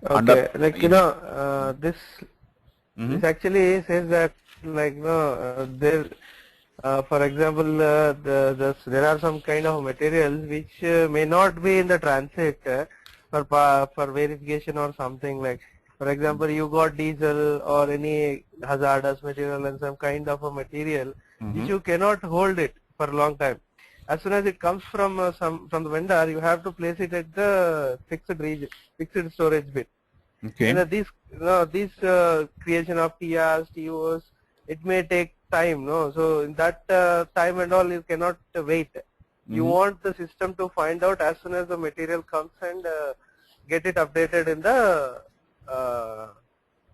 under Okay, like this this actually says that like there for example there are some kind of materials which may not be in the transit for verification or something, like for example you got diesel or any hazardous material and some kind of a material which you cannot hold it for a long time. As soon as it comes from from the vendor, you have to place it at the fixed storage bin. okay. These creation of TRs, TOs, it may take time, no? So in that time and all, you cannot wait. You want the system to find out as soon as the material comes and get it updated in the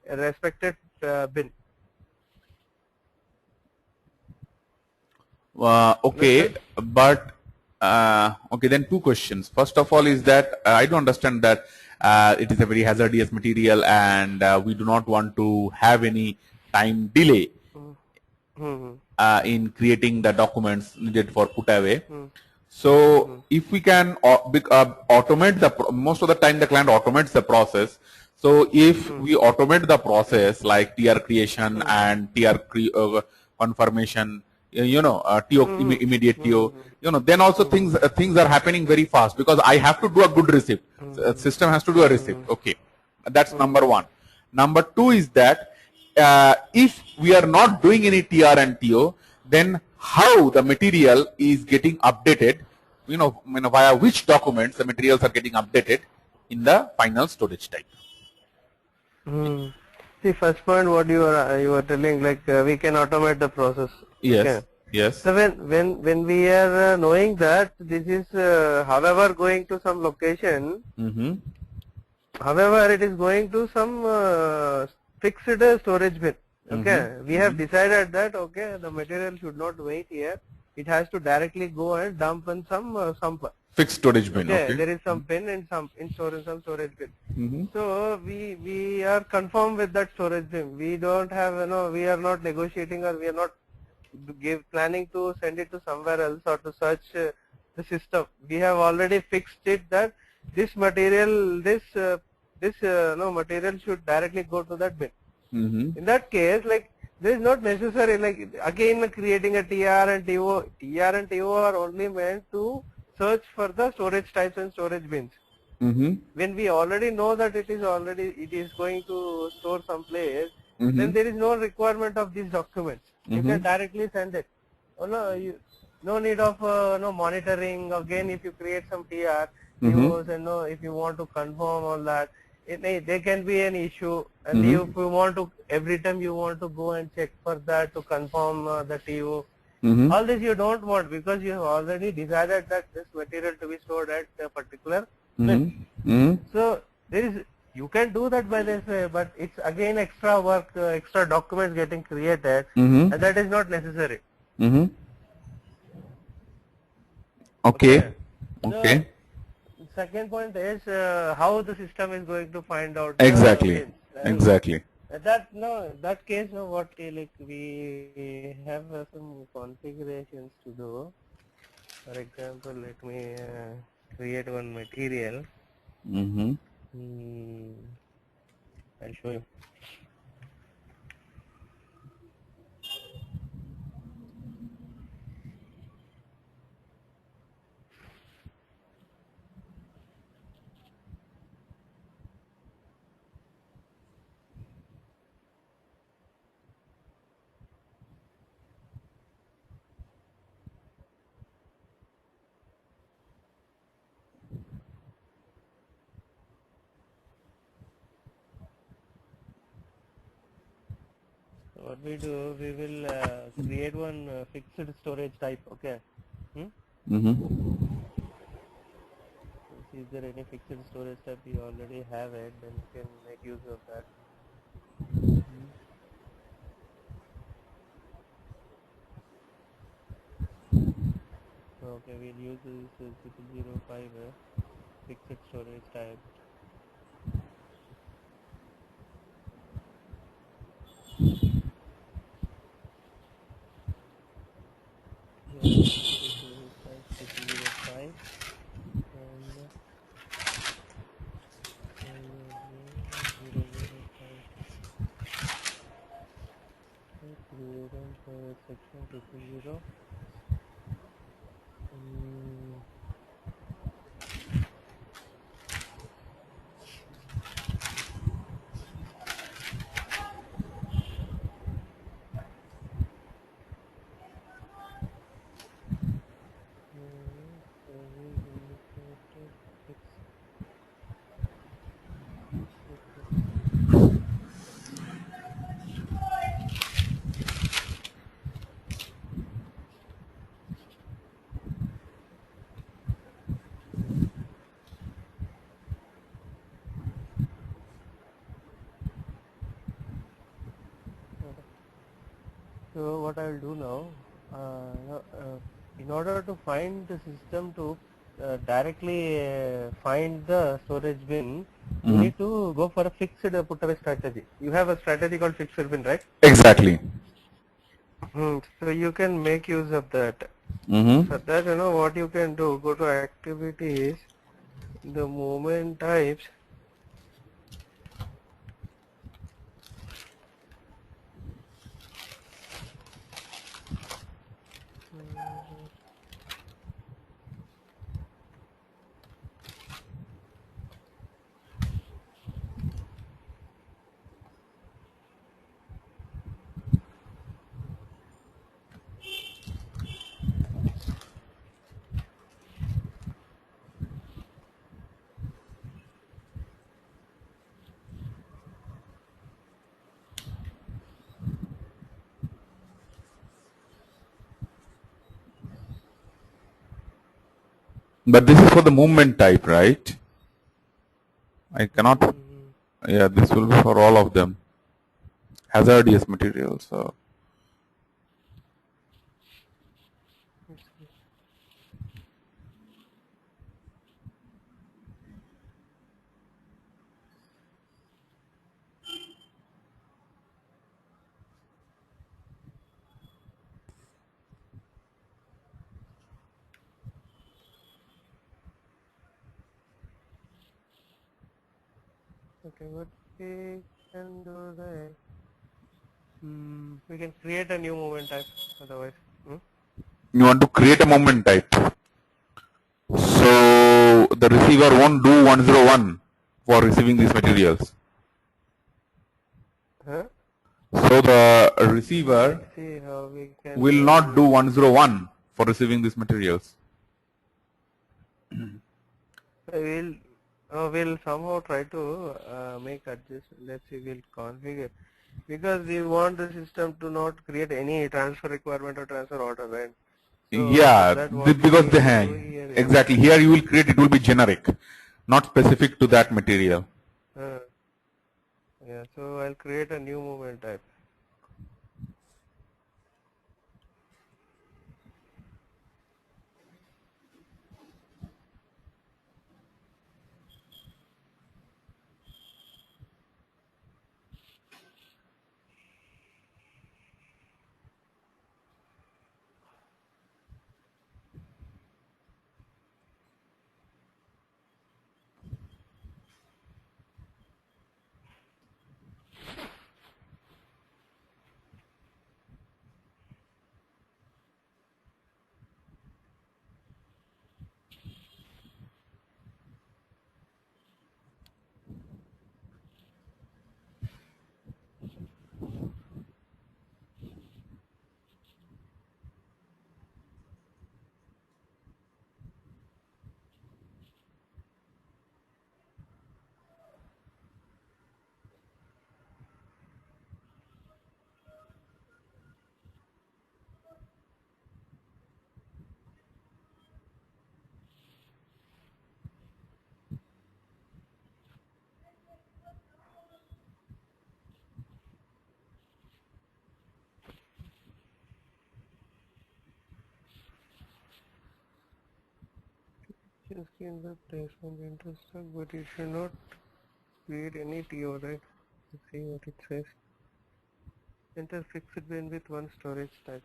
respected bin. Okay, but okay, then two questions. First of all is that I do understand that it is a very hazardous material and we do not want to have any time delay in creating the documents needed for put away. So if we can automate most of the time the client automates the process. So if we automate the process like TR creation and TR confirmation, TO immediate TO, then also things are happening very fast because I have to do a good receipt. System has to do a receipt. Okay, that's number one. Number two is that if we are not doing any TR and TO, then how the material is getting updated, via which documents the materials are getting updated in the final storage type. See, first point, what you are telling, like we can automate the process. Yes. Okay. Yes. So when we are knowing that this is however going to some location, however it is going to some fixed storage bin. Okay, we have decided that okay, the material should not wait here. It has to directly go and dump in some fixed storage bin. Okay. There is some bin and some storage bin. So we are confirmed with that storage bin. We don't have we are not negotiating or we are not planning to send it to somewhere else or to search the system. We have already fixed it that this material material should directly go to that bin. In that case, like there is not necessary like again creating a TR and TO. TR and TO are only meant to search for the storage types and storage bins. When we already know that it is going to store someplace, then there is no requirement of these documents. You can directly send it. No need of monitoring. Again, if you create some TR, TOs, and if you want to confirm all that, there can be an issue. And if you want to, every time you want to go and check for that to confirm the TO. All this you don't want because you have already decided that this material to be stored at a particular bin. So you can do that by this way, but it's again extra work, extra documents getting created, and that is not necessary. Okay. So, second point is how the system is going to find out. Exactly. Exactly. That case, what like we have some configurations to do. For example, let me create one material. I'll show you. What we do, we will create one fixed storage type. Okay. Is there any fixed storage type you already have it? Then you can make use of that. Okay, we'll use this 005 fixed storage type. section 220. So what I will do now, in order to find the system to directly find the storage bin, you need to go for a fixed put away strategy. You have a strategy called fixed bin, right? Exactly. So you can make use of that. For that, what you can do, go to activities, the movement types. But this is for the movement type, right? I cannot. Yeah, this will be for all of them. Hazardous materials. So. Okay, what we can do that? We can create a new movement type otherwise. You want to create a movement type. So the receiver won't do 101 for receiving these materials. Huh? So the receiver See how we can will not do 101 for receiving these materials. We'll somehow try to make adjust. Let's see, we'll configure because we want the system to not create any transfer requirement or transfer order, right? So Yeah, that what because we they need to hang. do here, Exactly. Here you will create, it will be generic, not specific to that material. Yeah, so I'll create a new movement type. Just in the placement intersect, but it should not create any TO, right? Let's see what it says. Enter fixed bin with one storage type.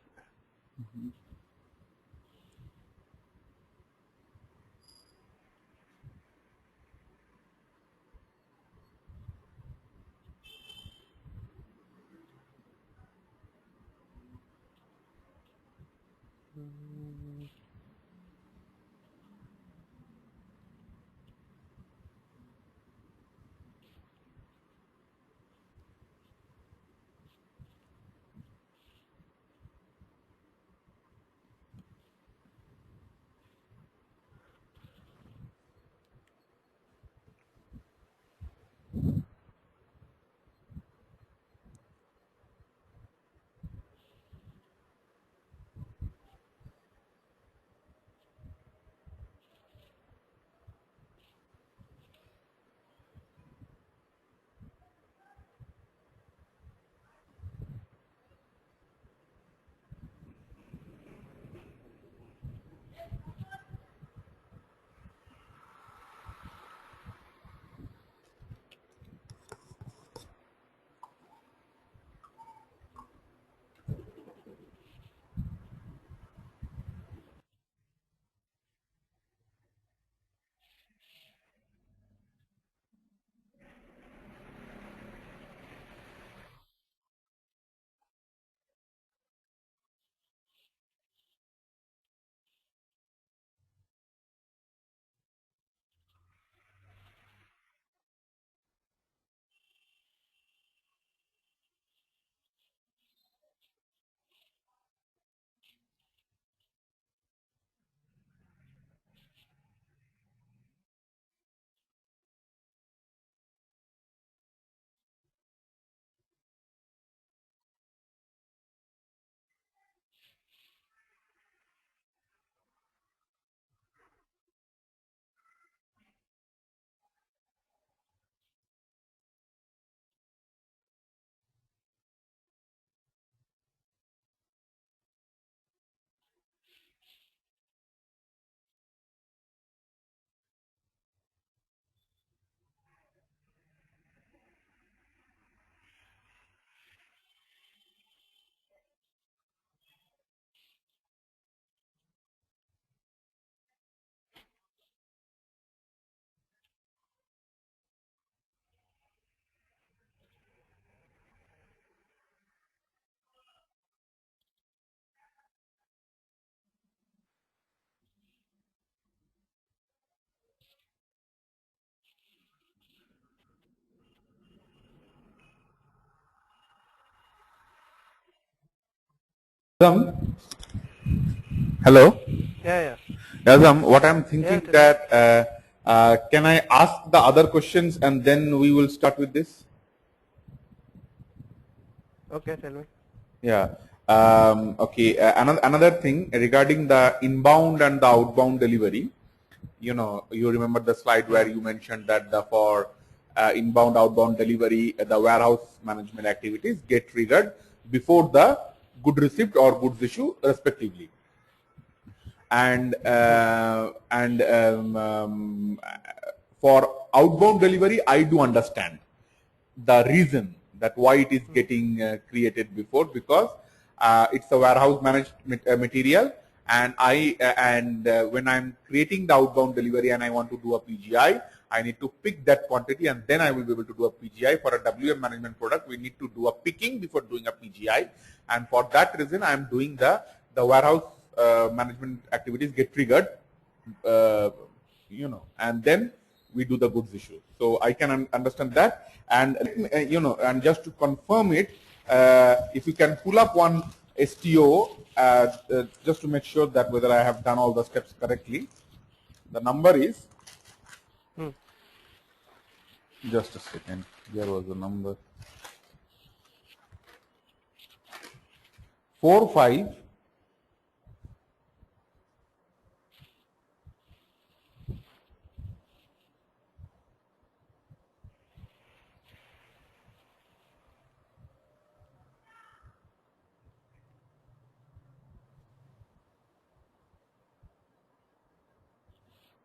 Hello. Yeah. Yazam, what I'm Yeah. thinking Tell me. that can I ask the other questions and then we will start with this? Okay. Tell me. Yeah. Okay. Another thing regarding the inbound and the outbound delivery. You remember the slide where you mentioned that for inbound, outbound delivery, the warehouse management activities get triggered before the good receipt or goods issue, respectively. And for outbound delivery, I do understand the reason that why it is getting created before, because it's a warehouse managed material, and when I'm creating the outbound delivery and I want to do a PGI, I need to pick that quantity and then I will be able to do a PGI. For a WM management product, we need to do a picking before doing a PGI, and for that reason I am doing the warehouse management activities get triggered, and then we do the goods issue. So I can understand that, and and just to confirm it, if you can pull up one STO just to make sure that whether I have done all the steps correctly. The number is, just a second, there was a number 45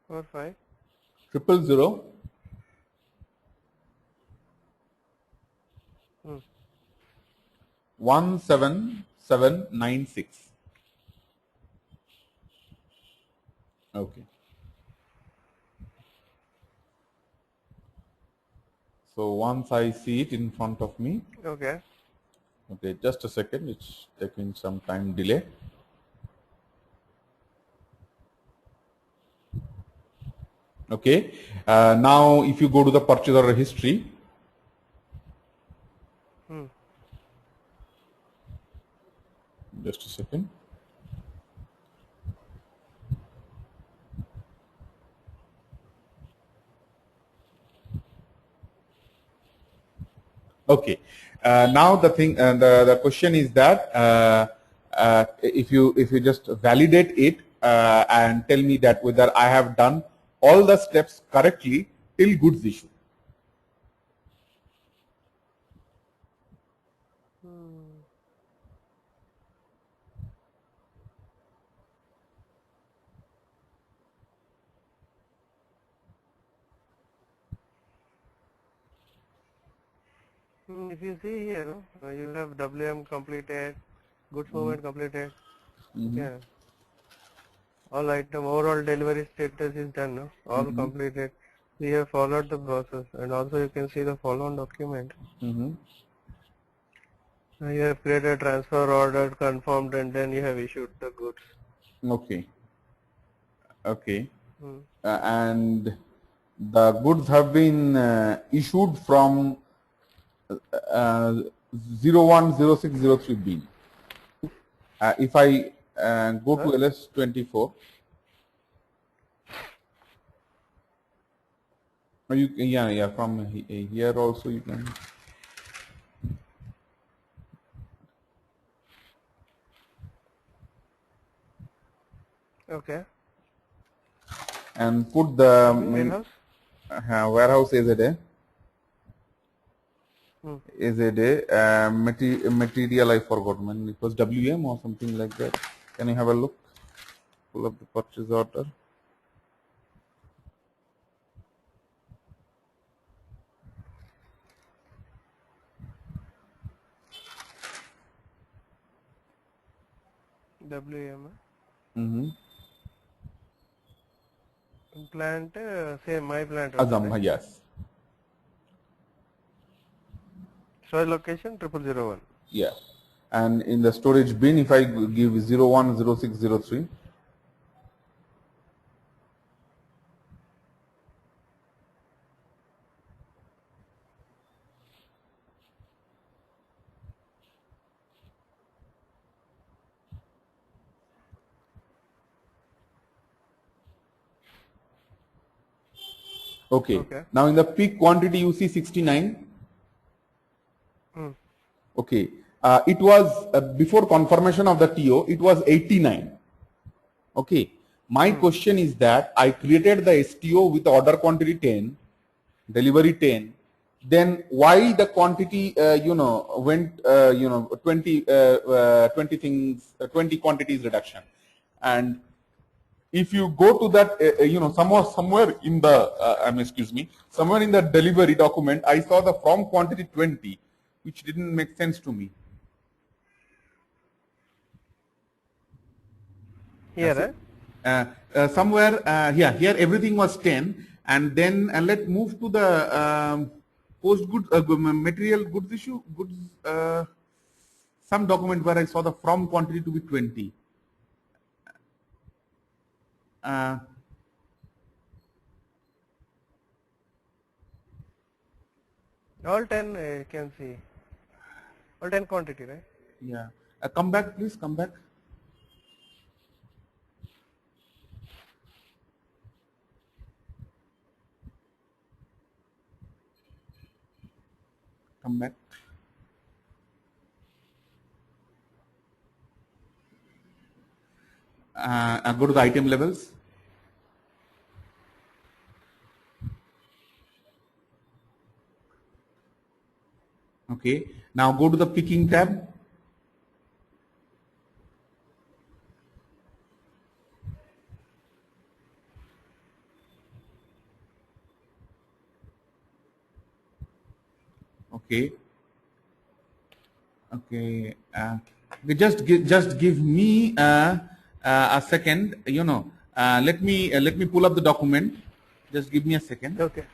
4, 5. 000 17796. Okay. So once I see it in front of me, Okay. okay, just a second, it's taking some time delay. Okay. Now, if you go to the purchase order history, just a second. Okay. Now the thing, the question is that if you just validate it and tell me that whether I have done all the steps correctly till goods issue. If you see here, you have WM completed, goods movement completed. Yeah. All item overall delivery status is done. No? All completed. We have followed the process, and also you can see the follow-on document. You have created transfer order, confirmed, and then you have issued the goods. Okay. Okay. And the goods have been issued from 010603 bin. If I go to LS24, you yeah from here also you can. Okay. And put the warehouse. warehouse as a day. Is a day material I forgot, man. It was WM or something like that. Can you have a look? Pull up the purchase order. WM. Plant, same, my plant. Azam, Right? yes. Soil location 0001. Yeah. And in the storage bin, if I give 010603, okay. Now in the peak quantity you see 69. Okay. It was before confirmation of the TO, it was 89. Okay. My question is that I created the STO with order quantity 10, delivery 10. Then why the quantity, went, 20 things, 20 quantities reduction. And if you go to that, somewhere in the, somewhere in the delivery document, I saw the from quantity 20, which didn't make sense to me. Here, somewhere, here everything was 10, and then let's move to the post goods material goods issue goods. Some document where I saw the from quantity to be 20. all 10 you can see. All 10 quantity, right? Yeah. Come back, please. Come back. Come back. Go to the item levels. Okay. Now go to the picking tab. Okay. Okay. Just give me a second. Let me pull up the document. Just give me a second. Okay.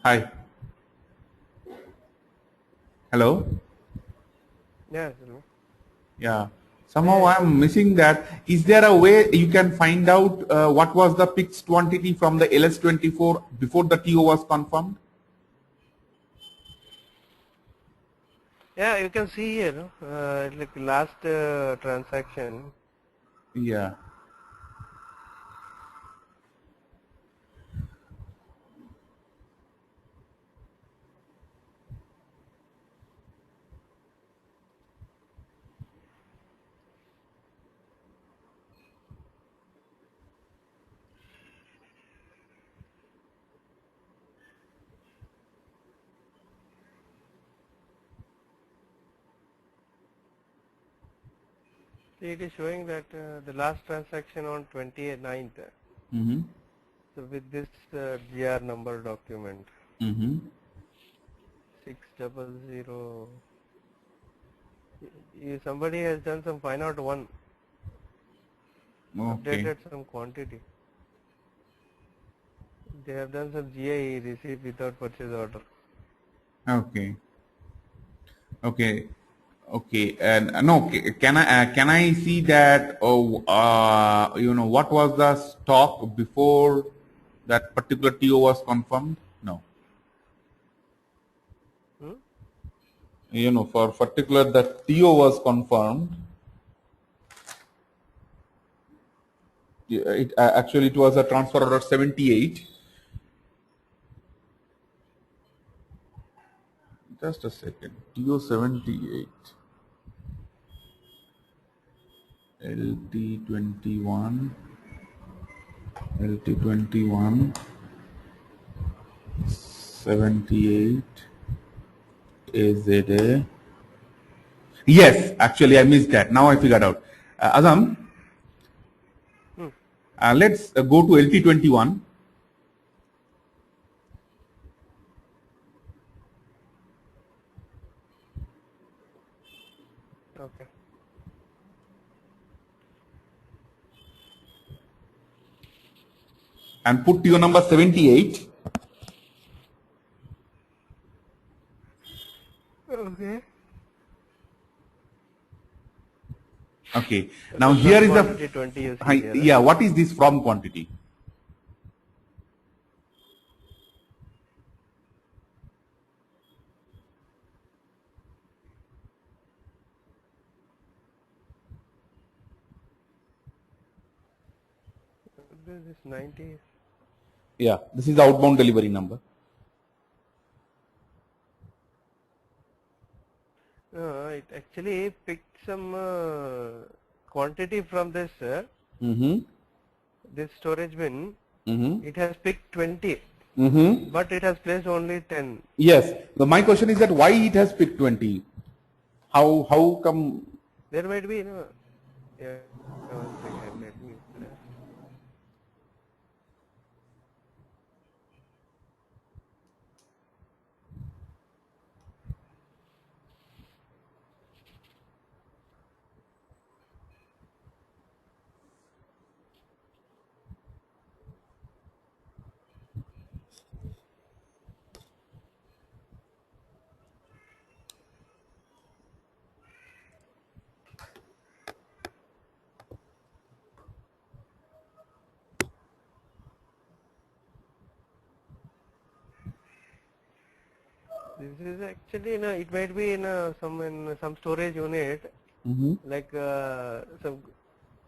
Hi. Hello. Yeah, tell me. Yeah. Somehow I'm missing that. Is there a way you can find out what was the fixed quantity from the LS24 before the TO was confirmed? Yeah, you can see here, no? Like last transaction. Yeah. See, it is showing that the last transaction on 29th. Mm-hmm. So with this GR number document, Mm-hmm. 600, somebody has done some find out one, Okay. updated some quantity. They have done some GIE, receipt without purchase order. Okay. Okay. Okay. And no, can I see that? Oh, what was the stock before that particular TO was confirmed? No. Hmm? For particular that TO was confirmed. Actually it was a transfer order 78. Just a second. TO 78. LT21. LT21. 78. AZA. Yes, actually I missed that. Now I figured out. Azam, Hmm. let's go to LT21. Okay. And put TO number 78. Okay. Okay. And Now the here from is quantity the 20 you see here. yeah. What is this from quantity? This is 90. Yeah, this is the outbound delivery number. It actually picked some quantity from this Mm-hmm. this storage bin. Mm-hmm. It has picked 20, Mm-hmm. but it has placed only 10. Yes. My question is that why it has picked 20? How come? There might be, yeah, one second, let me flash. This is actually, it might be in some storage unit, Mm-hmm. like some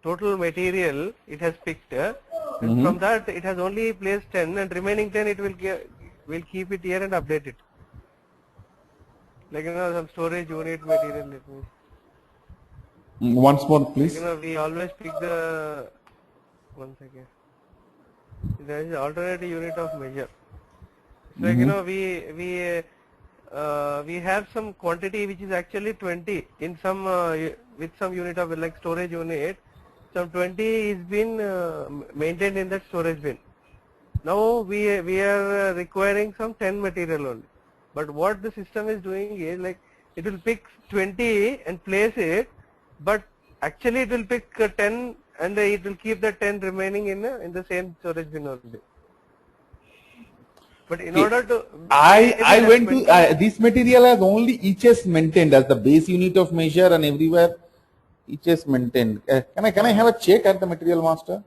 total material it has picked, and Mm-hmm. from that it has only placed 10, and remaining 10 it will keep it here and update it. Like some storage unit material. Let me. Once more, Like please. we always pick the one second. There is alternate unit of measure. It's like Mm-hmm. we have some quantity which is actually 20 in some with some unit of like storage unit. Some 20 is been maintained in that storage bin. Now we are requiring some 10 material only. But what the system is doing is like it will pick 20 and place it, but actually it will pick 10 and it will keep the 10 remaining in the same storage bin only. But in order to I went to this material has only EHS maintained as the base unit of measure, and everywhere EHS maintained. Can I have a check at the material master?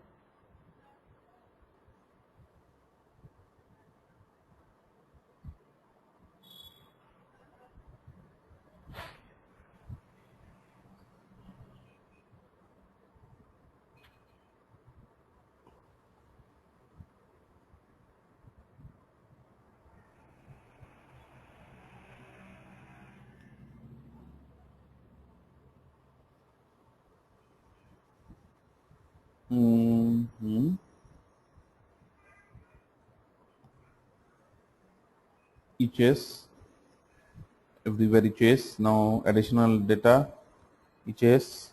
Mm-hmm. EHS, everywhere EHS. Now additional data, EHS.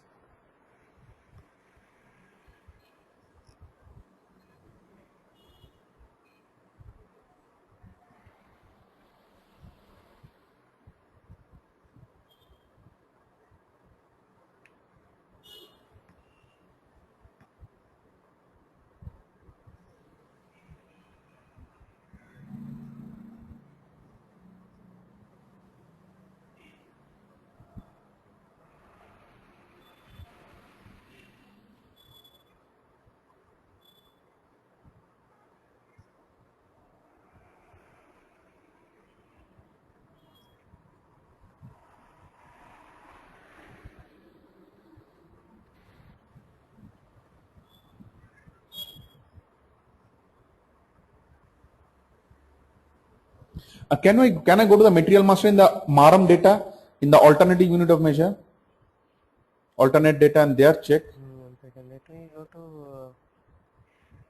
Can I go to the material master in the MARM data in the alternative unit of measure? Alternate data and there check. 1 second. Let me go to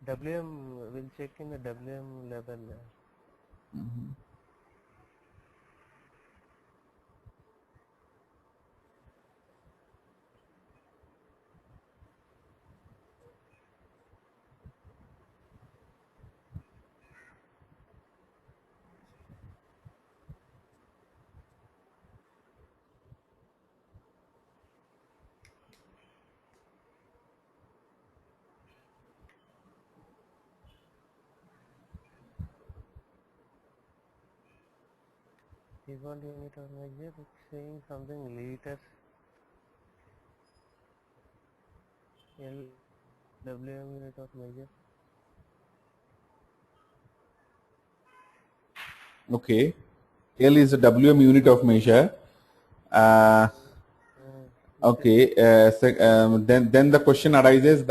WM. We'll check in the WM level. Equal unit of measure, it's saying something liters. WM unit of measure. Okay. L is the WM unit of measure. Okay. Then the question arises: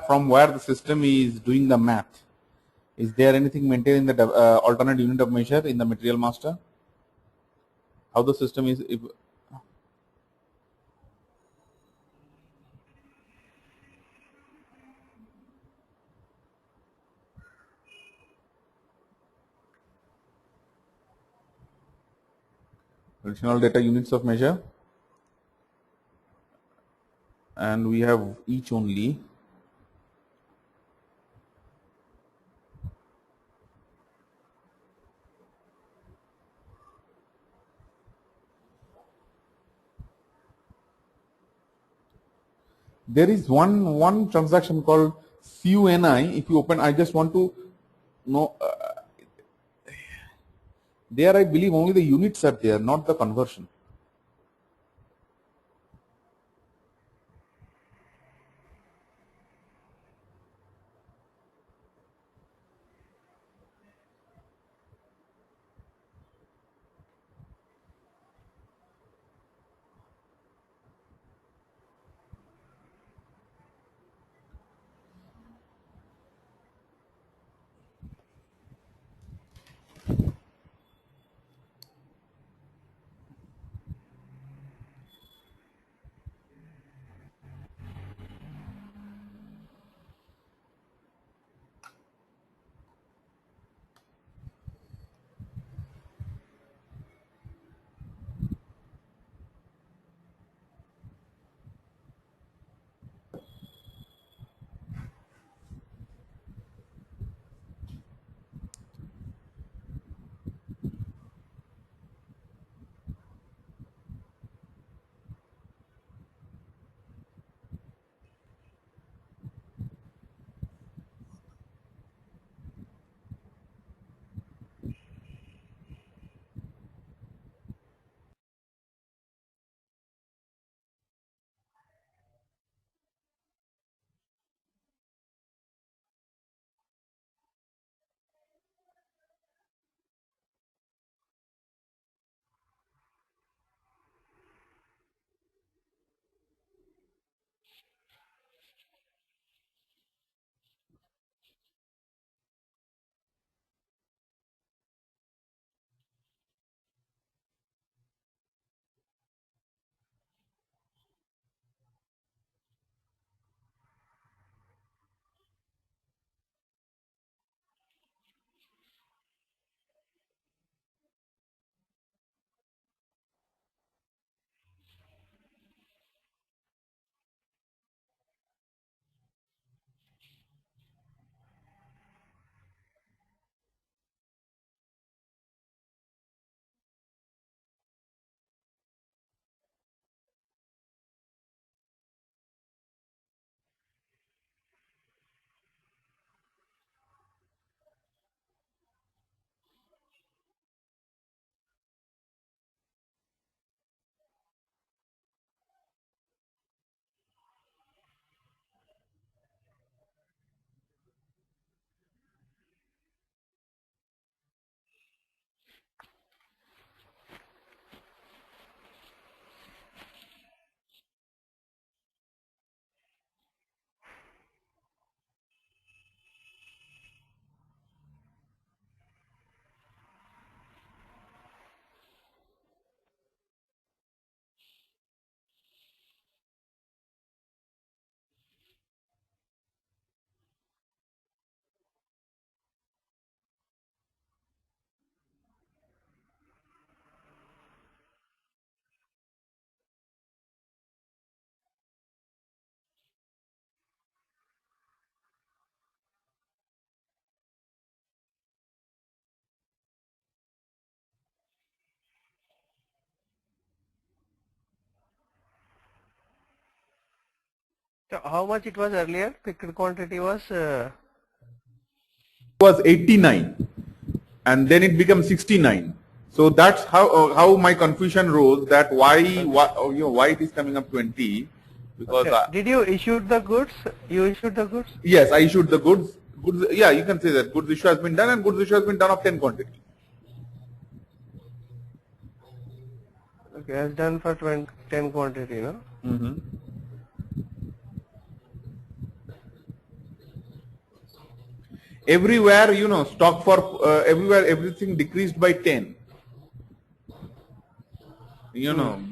from where the system is doing the math. Is there anything maintained in the alternate unit of measure in the material master? How the system is? Additional data units of measure, and we have each only. There is one transaction called CUNI. If you open, I just want to know. There, I believe only the units are there, not the conversion. So how much it was earlier? Picked quantity was Was 89, and then it becomes 69. So that's how my confusion rose, that why it is coming up 20, because okay. Did you issue the goods? You issued the goods? yes, I issued the goods. Yeah, you can say that goods issue has been done, and goods issue has been done of 10 quantity. Okay, has done for 10 quantity, no? Everywhere, stock for everywhere, everything decreased by 10.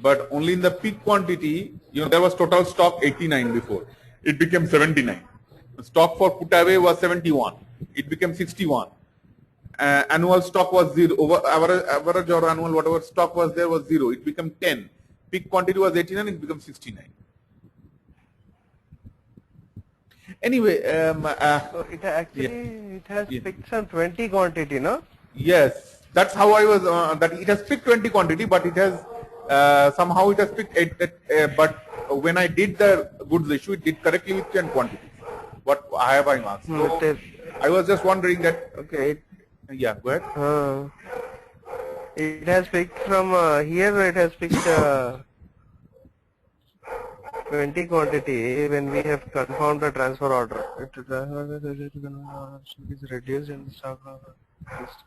But only in the peak quantity, there was total stock 89 before. It became 79. Stock for put away was 71. It became 61. Annual stock was 0. Average or annual, whatever stock was there was 0. It became 10. Peak quantity was 89. It became 69. Anyway, So it actually it has picked some 20 quantity, no? yes, that's how I was. That it has picked 20 quantity, but it has somehow it has picked 8. But when I did the goods issue, it did correctly with 10 quantities. What I have I marked. So I was just wondering that. Okay. Yeah, go ahead. It has picked from here. It has picked 20 quantity when we have confirmed the transfer order. It is reduced in the stock of list.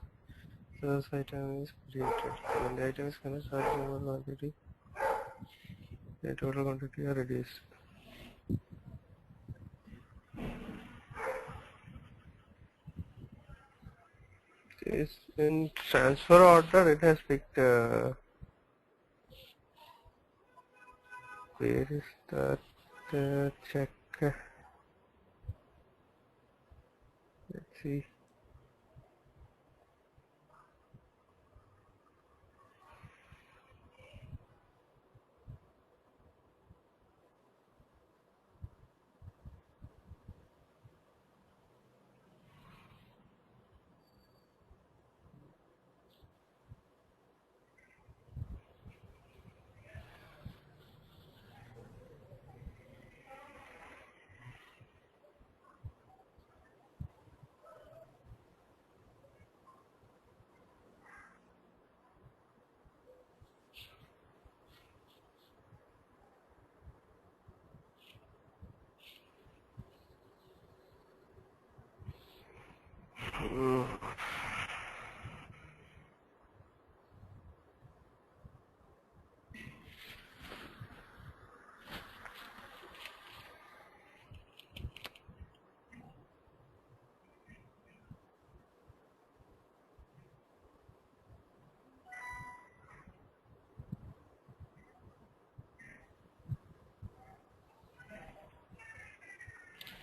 So this item is created. When the item is finished, quantity, the total quantity are reduced. This in transfer order, it has picked. Where is that check? Let's see.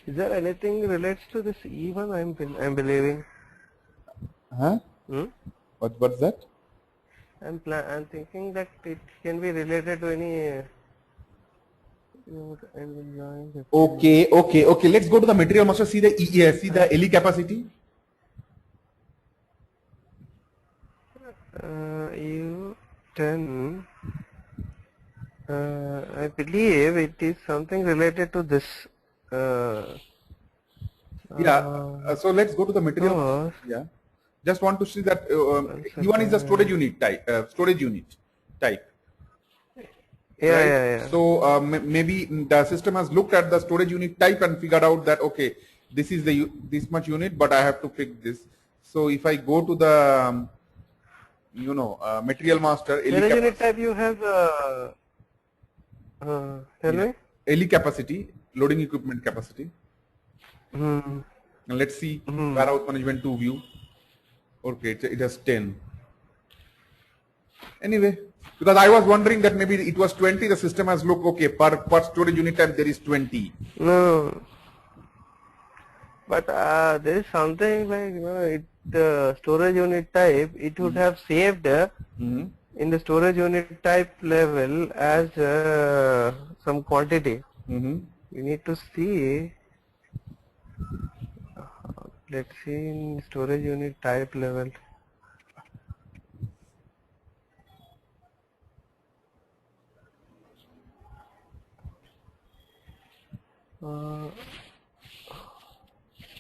Is there anything relates to this E1? I'm believing. Huh? What's that? I'm thinking that it can be related to any. Okay. Let's go to the material master. See the see the LE capacity. U10. I believe it is something related to this. So let's go to the material. Yeah. Just want to see that E1 is the storage unit type. Yeah. So maybe the system has looked at the storage unit type and figured out that okay, this is the this much unit, but I have to pick this. So if I go to the material master storage unit type, you have tell me. LE capacity, loading equipment capacity. And let's see warehouse management 2 view. Okay, it has 10. Anyway, because I was wondering that maybe it was 20, the system has looked okay, per storage unit type there is 20. No. But there is something like, the storage unit type, it would have saved in the storage unit type level as some quantity. You need to see. Let's see in storage unit type level.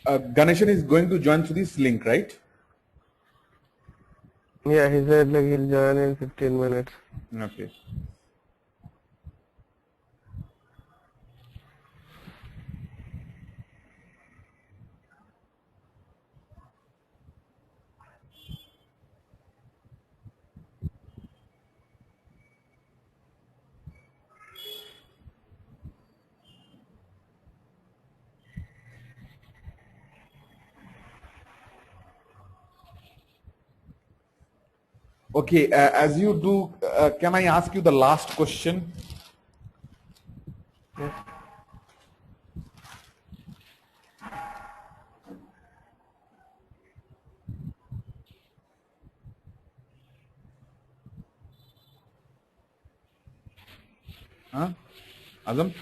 Ganeshan is going to join through this link, right? Yeah, he said like he'll join in 15 minutes. Okay. Okay, as you do, can I ask you the last question? Yes. Huh? Azam?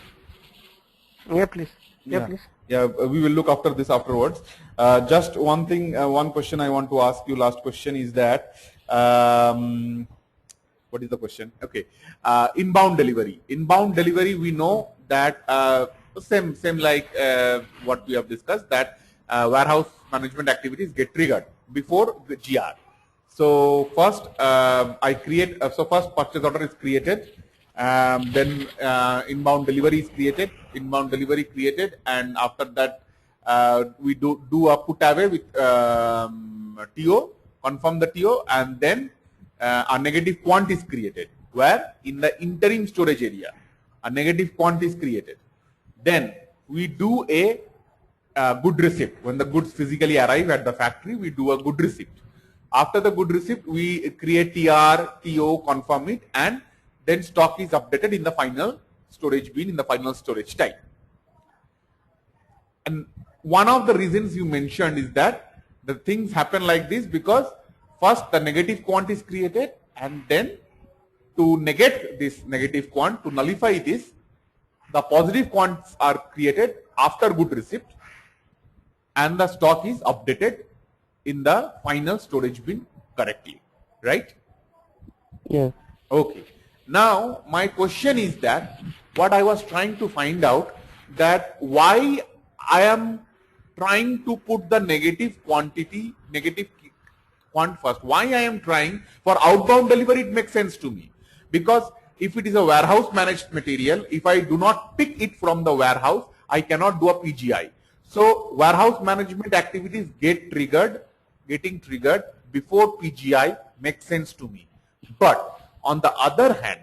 Yeah, please. Yeah, Yeah. please. Yeah, we will look after this afterwards. Just one thing, one question I want to ask you, last question is that, what is the question? Okay. Inbound delivery. Inbound delivery, we know that same like what we have discussed, that warehouse management activities get triggered before the GR. So first first purchase order is created, then inbound delivery is created, and after that we do a put away with TO, confirm the TO, and then a negative quant is created, where in the interim storage area a negative quant is created. Then we do a good receipt. When the goods physically arrive at the factory, we do a good receipt. After the good receipt, we create TR, TO, confirm it, and then stock is updated in the final storage bin, in the final storage type. And one of the reasons you mentioned is that the things happen like this because first the negative quant is created, and then to negate this negative quant, to nullify this, the positive quants are created after good receipt, and the stock is updated in the final storage bin correctly, right? Yeah. Okay. Now my question is that what I was trying to find out, that why I am trying to put the negative quant first. Why I am trying for outbound delivery, it makes sense to me, because if it is a warehouse managed material, if I do not pick it from the warehouse, I cannot do a PGI. So warehouse management activities getting triggered before PGI makes sense to me. But on the other hand,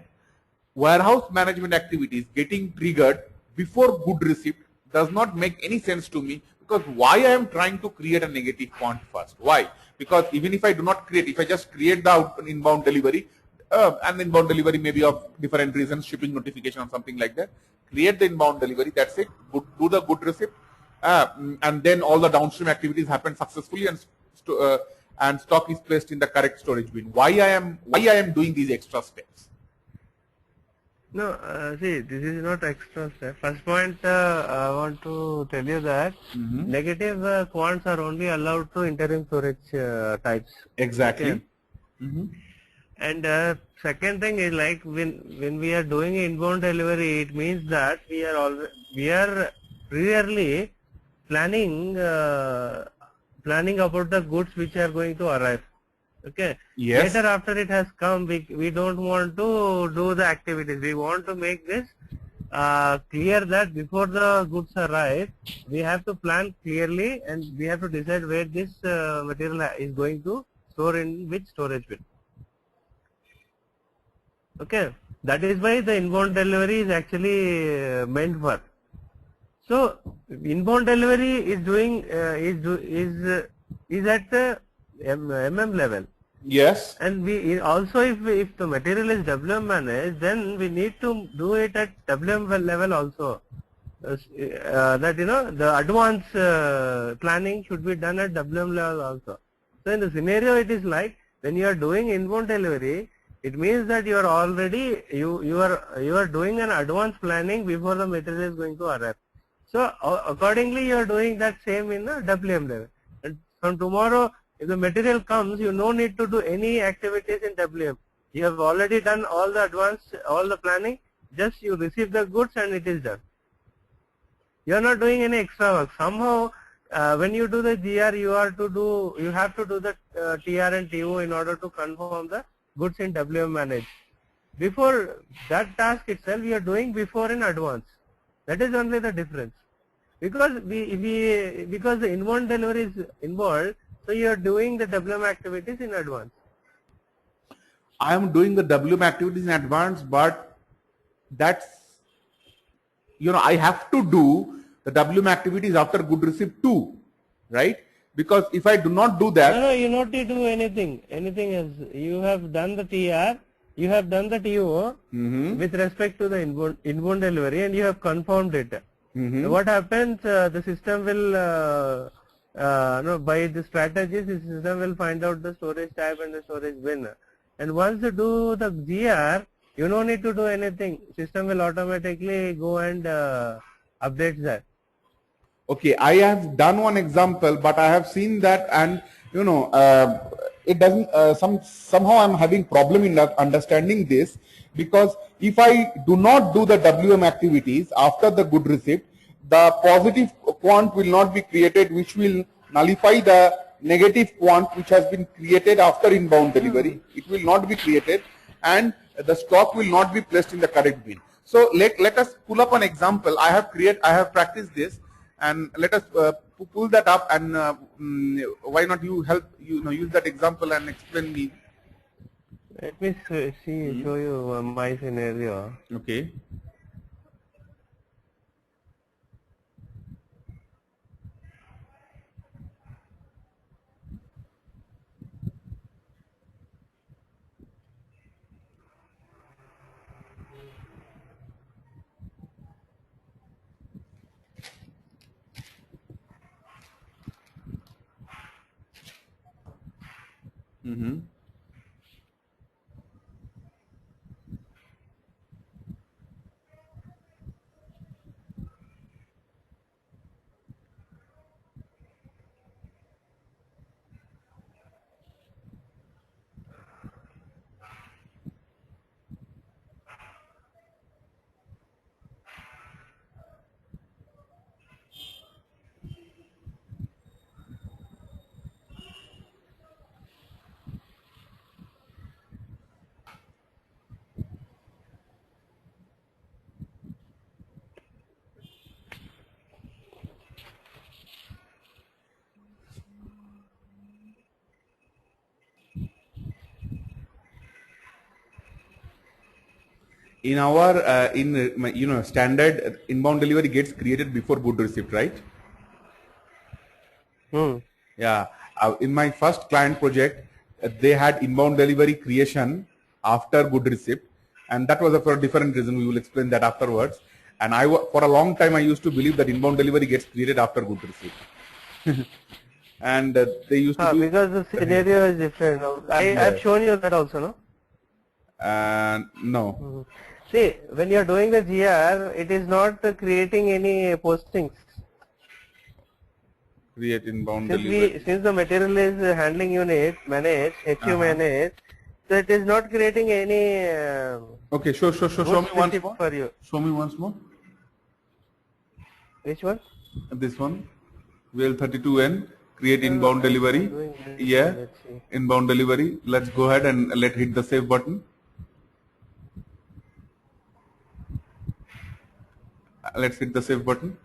warehouse management activities getting triggered before good receipt does not make any sense to me, because why I am trying to create a negative quant first? Why? Because even if I do not create, if I just create the inbound delivery, and inbound delivery may be of different reasons, shipping notification or something like that, create the inbound delivery, that's it, do the good receipt, and then all the downstream activities happen successfully, and stock is placed in the correct storage bin. Why I am doing these extra steps? No, see, this is not extra step. First point, I want to tell you that negative quants are only allowed to interim storage types. Exactly. Okay. And second thing is, like, when we are doing inbound delivery, it means that we are rarely planning about the goods which are going to arrive. Okay. Yes. Later, after it has come, we don't want to do the activities. We want to make this clear that before the goods arrive, we have to plan clearly, and we have to decide where this material is going to store in which storage bin. Okay, that is why the inbound delivery is actually meant for. So inbound delivery is doing is at the MM level. Yes. And we also, if the material is WM managed, then we need to do it at WM level also. That the advanced planning should be done at WM level also. So in the scenario, it is like when you are doing inbound delivery, it means that you are already you are doing an advanced planning before the material is going to arrive. So accordingly, you are doing that same in the WM level. And from tomorrow, if the material comes, you no need to do any activities in WM. You have already done all the advanced, all the planning. Just you receive the goods and it is done. You are not doing any extra work. Somehow, when you do the GR, you have to do the TR and TO in order to confirm the goods in WM manage. Before that task itself, we are doing before in advance. That is only the difference. Because because the inbound delivery is involved, so you are doing the WM activities in advance. I am doing the WM activities in advance, but that's, I have to do the WM activities after good receipt too, right? Because if I do not do that, No, you don't need to do anything. Anything else. You have done the TR, you have done the TO with respect to the inbound delivery, and you have confirmed it. What happens? The system will by the strategies, the system will find out the storage type and the storage bin. And once you do the GR, you don't need to do anything. System will automatically go and update that. okay, I have done one example, but I have seen that, and it doesn't. Somehow I'm having problem in understanding this, because if I do not do the WM activities after the good receipt, the positive quant will not be created, which will nullify the negative quant which has been created after inbound delivery. It will not be created, and the stock will not be placed in the correct bin. So let us pull up an example. I have practiced this, and let us pull that up, and why not you help use that example and explain me. Let me show you my scenario. Okay. In our standard inbound delivery gets created before good receipt, right? Yeah. In my first client project, they had inbound delivery creation after good receipt, and that was for a different reason. We will explain that afterwards. And for a long time I used to believe that inbound delivery gets created after good receipt. And they used to do, because the scenario is different. I've shown you that also, no? No. See, when you are doing the GR, it is not creating any postings. Create inbound delivery. Since the material is handling unit managed, HU managed, so it is not creating any. Okay, show me once more. For you. Show me once more. Which one? This one. VL32N. Create inbound delivery. Yeah. Inbound delivery. Let's go ahead and let's hit the save button. Let's hit the save button.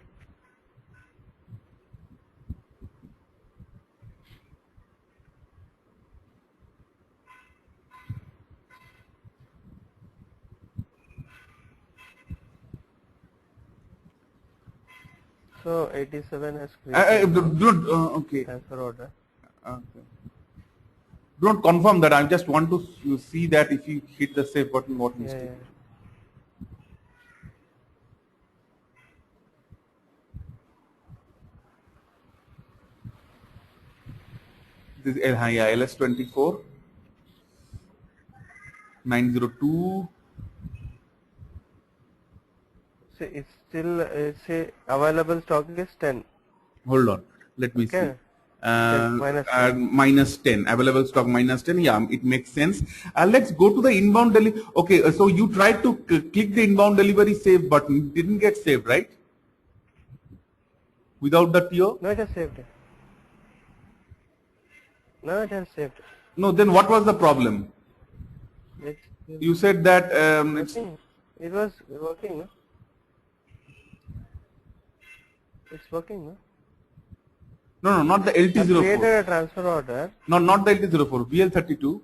So 87 has created. Okay. Transfer order. Okay. Don't confirm that. I just want to see that if you hit the save button, what mistake. Yeah. This is LS24 902. So it's still say available stock is 10. Hold on, let me see. Minus 10 available stock minus 10. Yeah, it makes sense. Let's go to the inbound delivery. Okay, so you tried to click the inbound delivery save button, didn't get saved, right? without the TO? No, it has saved it. No, it has saved it. No, then what was the problem? You said that it was working, no? It's working, no? No, not the LT04. I created a transfer order. No, not the LT04, VL32.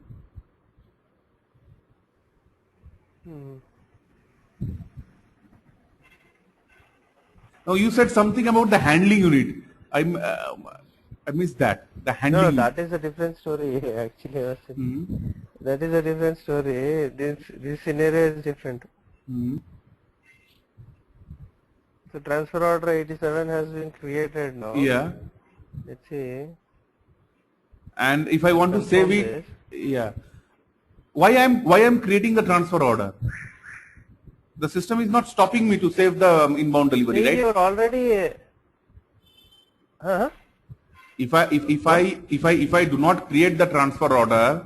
Now you said something about the handling unit. I missed that. The handling. No, unit. that is a different story. Actually, that is a different story. This scenario is different. So transfer order 87 has been created now. Yeah. Let's see. And if I want to save it, yeah. Why I'm creating the transfer order? The system is not stopping me to save the inbound delivery, See, right? you're already. If I do not create the transfer order,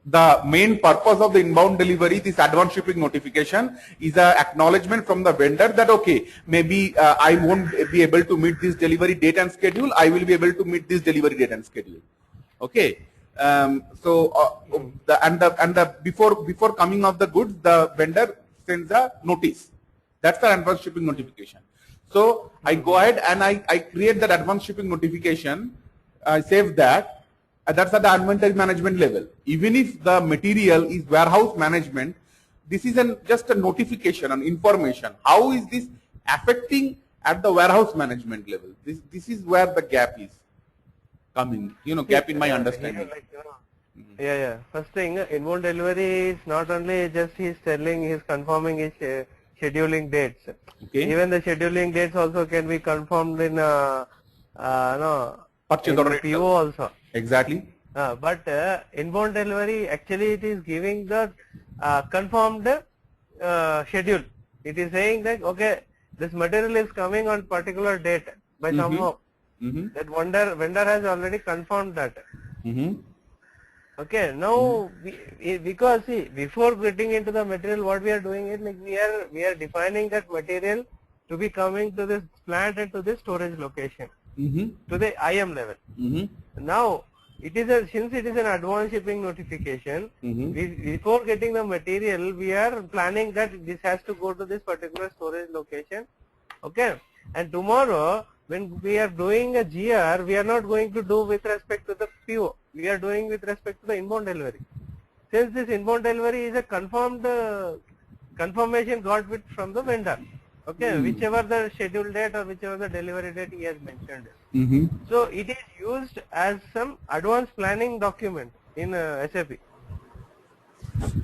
the main purpose of the inbound delivery, this advance shipping notification, is a acknowledgement from the vendor that okay, maybe I won't be able to meet this delivery date and schedule. I will be able to meet this delivery date and schedule. Okay. Before coming of the goods, the vendor sends a notice. That's the advance shipping notification. So I go ahead and I create that advance shipping notification. I save that. That's at the inventory management level. Even if the material is warehouse management, this is just a notification, an information. How is this affecting at the warehouse management level? This is where the gap is coming. Gap in my understanding. Yeah. First thing, inbound delivery is not only just he's confirming his scheduling dates. Okay. Even the scheduling dates also can be confirmed in purchase order PO also. Exactly. But inbound delivery, actually it is giving the confirmed schedule. It is saying that okay, this material is coming on particular date by somehow. That vendor has already confirmed that. Okay, now because see, before getting into the material, what we are doing is like we are defining that material to be coming to this plant and to this storage location, to the IM level. Now since it is an advance shipping notification, before getting the material, we are planning that this has to go to this particular storage location. Okay, and tomorrow when we are doing a GR, we are not going to do with respect to the PO. We are doing with respect to the inbound delivery. Since this inbound delivery is a confirmed confirmation got from the vendor. Okay, whichever the scheduled date or whichever the delivery date he has mentioned. So it is used as some advanced planning document in SAP.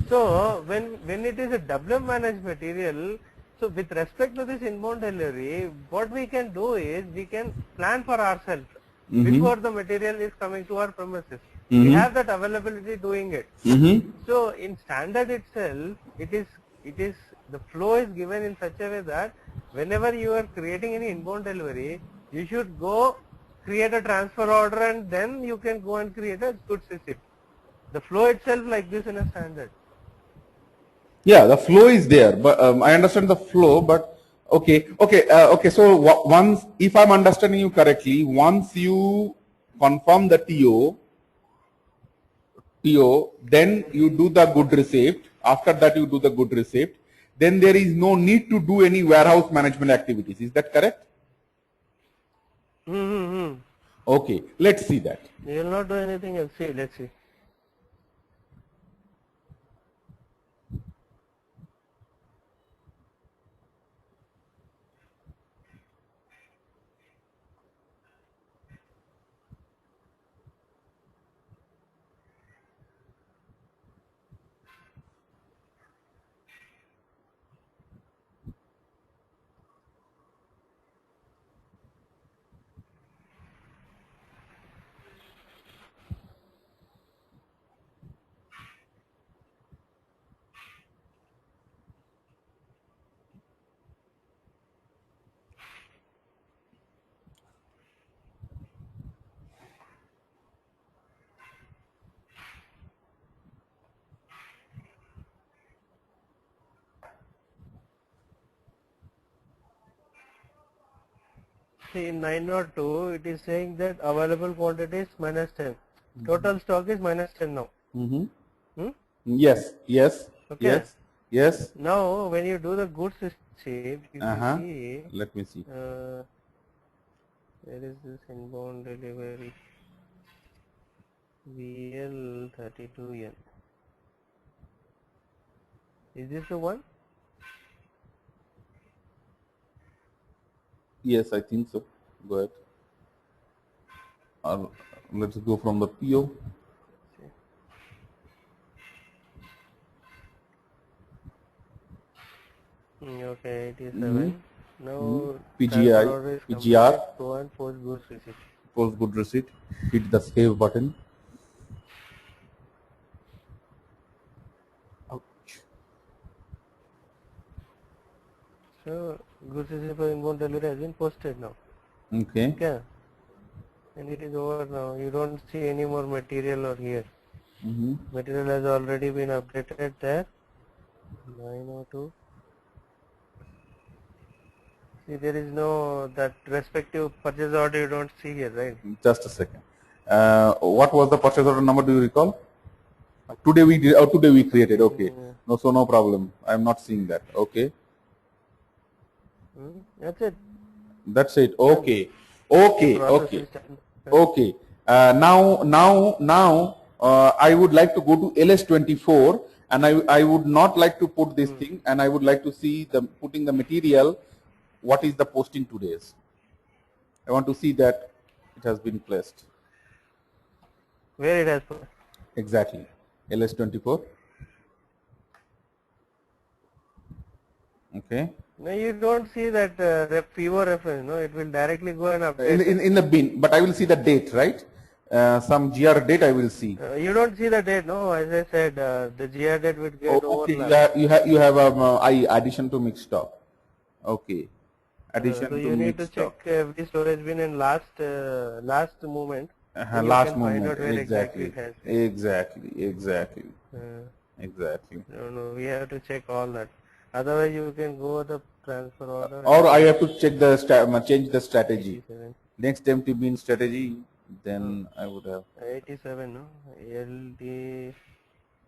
So when it is a WM managed material, so with respect to this inbound delivery, what we can do is we can plan for ourselves before the material is coming to our premises. We have that availability doing it. So in standard itself, it is the flow is given in such a way that whenever you are creating any inbound delivery, you should go create a transfer order and then you can go and create a goods receipt. The flow itself like this in a standard. Yeah, the flow is there, but I understand the flow, but okay. So once, if I'm understanding you correctly, once you confirm the TO, then you do the good receipt. After that, you do the good receipt. Then there is no need to do any warehouse management activities. Is that correct? Okay, let's see that. You will not do anything else. See, let's see. See, in 902, it is saying that available quantity is -10. Total stock is -10 now. Hmm? Yes, yes, Okay. yes, yes. Now, when you do the goods receipt, if you see, Let me see. where is this inbound delivery? VL32N. Is this the one? Yes, I think so. Go ahead. Let's go from the PO. Okay, 87. Now, PGI, transfer order is PGR, completed. Go and post goods receipt. post good receipt. Hit the save button. Ouch. So, goods receipt for inbound delivery has been posted now. Okay. Okay. And it is over now. You don't see any more material over here. Material has already been updated there. 902. See, there is no that respective purchase order you don't see here, right? Just a second. What was the purchase order number? Do you recall? Today we did. Today we created. Okay. No, so no problem. I am not seeing that. Okay. That's it. That's it. Okay. Okay. Okay. Okay. Now, I would like to go to LS24, and I would not like to put this thing, and I would like to see the putting the material. What is the posting today's? I want to see that it has been placed. Where it has put? Exactly. LS24. Okay. No, you don't see that PO reference. No, it will directly go and update. In the bin, but I will see the date, right? Some GR date I will see. You don't see the date, no. As I said, the GR date will get overlapped. Okay, you have addition to mixed stock. Okay, addition so to you need to mixed stock. check every storage bin in last moment. Last moment. Find out where Exactly. it has. Exactly. No, we have to check all that. Otherwise, you can go the transfer order. Or I have to check the change the strategy. 87. Next empty bin strategy. Then I would have 87, no? LD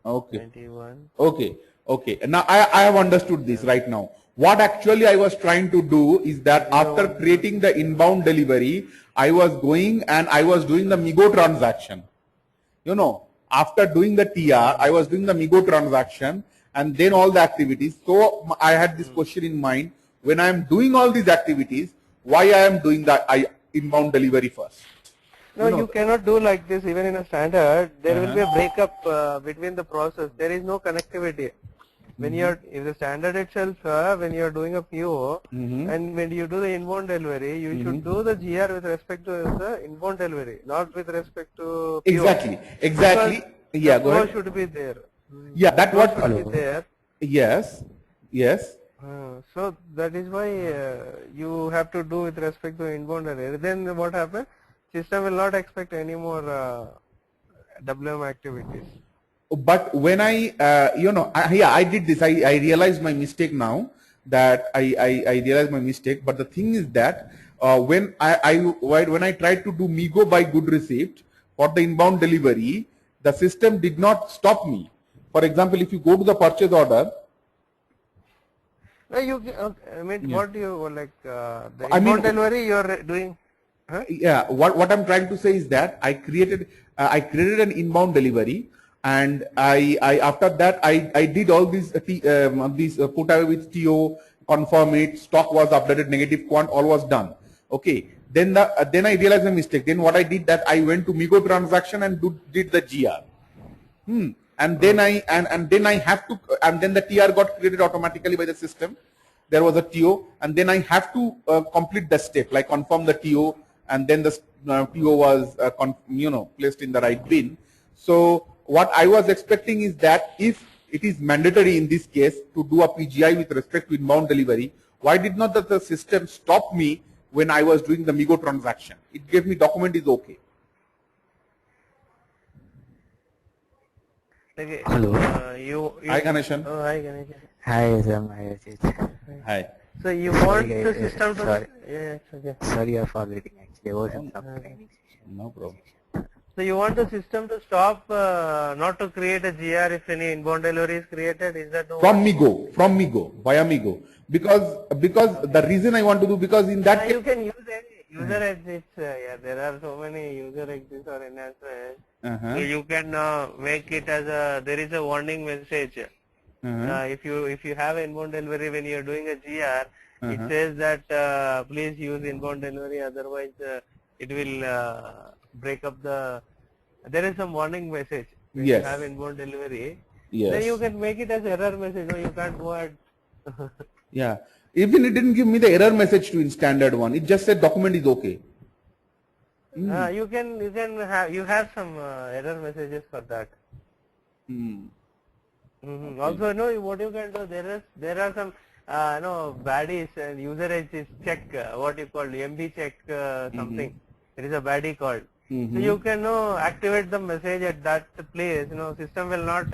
okay. 91. Okay. Now I have understood this right now. What actually I was trying to do is that after creating the inbound delivery, I was going and I was doing the MIGO transaction. You know, after doing the TR, I was doing the MIGO transaction and then all the activities. So I had this question in mind: when I am doing all these activities, why I am doing the inbound delivery first? No, you cannot do like this even in a standard. There will be a breakup between the process. There is no connectivity. When if the standard itself, when you are doing a PO and when you do the inbound delivery, you should do the GR with respect to the inbound delivery, not with respect to PO. Exactly. Yeah, go ahead. Should be there. Yeah, that what should be there. Yes. So that is why you have to do with respect to inbound delivery. Then what happens? System will not expect any more WM activities. But when I, I did this. I realized my mistake now. That I realized my mistake. But the thing is that when I tried to do MIGO by good receipt for the inbound delivery, the system did not stop me. For example, if you go to the purchase order. No, what do you like? The inbound delivery you are doing. Huh? Yeah. What I'm trying to say is that I created an inbound delivery. And I after that I did all these put away with TO, confirm it, stock was updated, negative quant, all was done. Okay. Then I realized my mistake. Then what I did that I went to MIGO transaction and did the GR. And then then I have to then the TR got created automatically by the system. There was a TO and then I have to complete the step like confirm the TO and then the TO was placed in the right bin. So what I was expecting is that if it is mandatory in this case to do a PGI with respect to inbound delivery, why did not the system stop me when I was doing the MIGO transaction? It gave me document is okay. Hello. Hi Ganeshan. Oh, hi Ganeshan. Hi Sam. Hi. Hi. So you want Sorry, the system to... sorry. Yeah, it's okay. Sorry for waiting. Actually, I was in some training session. No problem. So you want the system to stop, not to create a GR if any inbound delivery is created? Is that the From me go, via me go. Because the reason I want to do, because in that case, you can use any user exits. Yeah, there are so many user exits or enhancements. So you can make it as a, there is a warning message. If you have inbound delivery when you are doing a GR, it says that please use inbound delivery, otherwise it will break up the. There is some warning message when you have inbound delivery. Then you can make it as error message. No, you can't go ahead. yeah. Even it didn't give me the error message to in standard one. It just said document is okay. You have some error messages for that. Okay. Also, no, what you can do, there are some baddies and user edges check, what you call MB check something. There is a baddie called. So you can activate the message at that place. System will not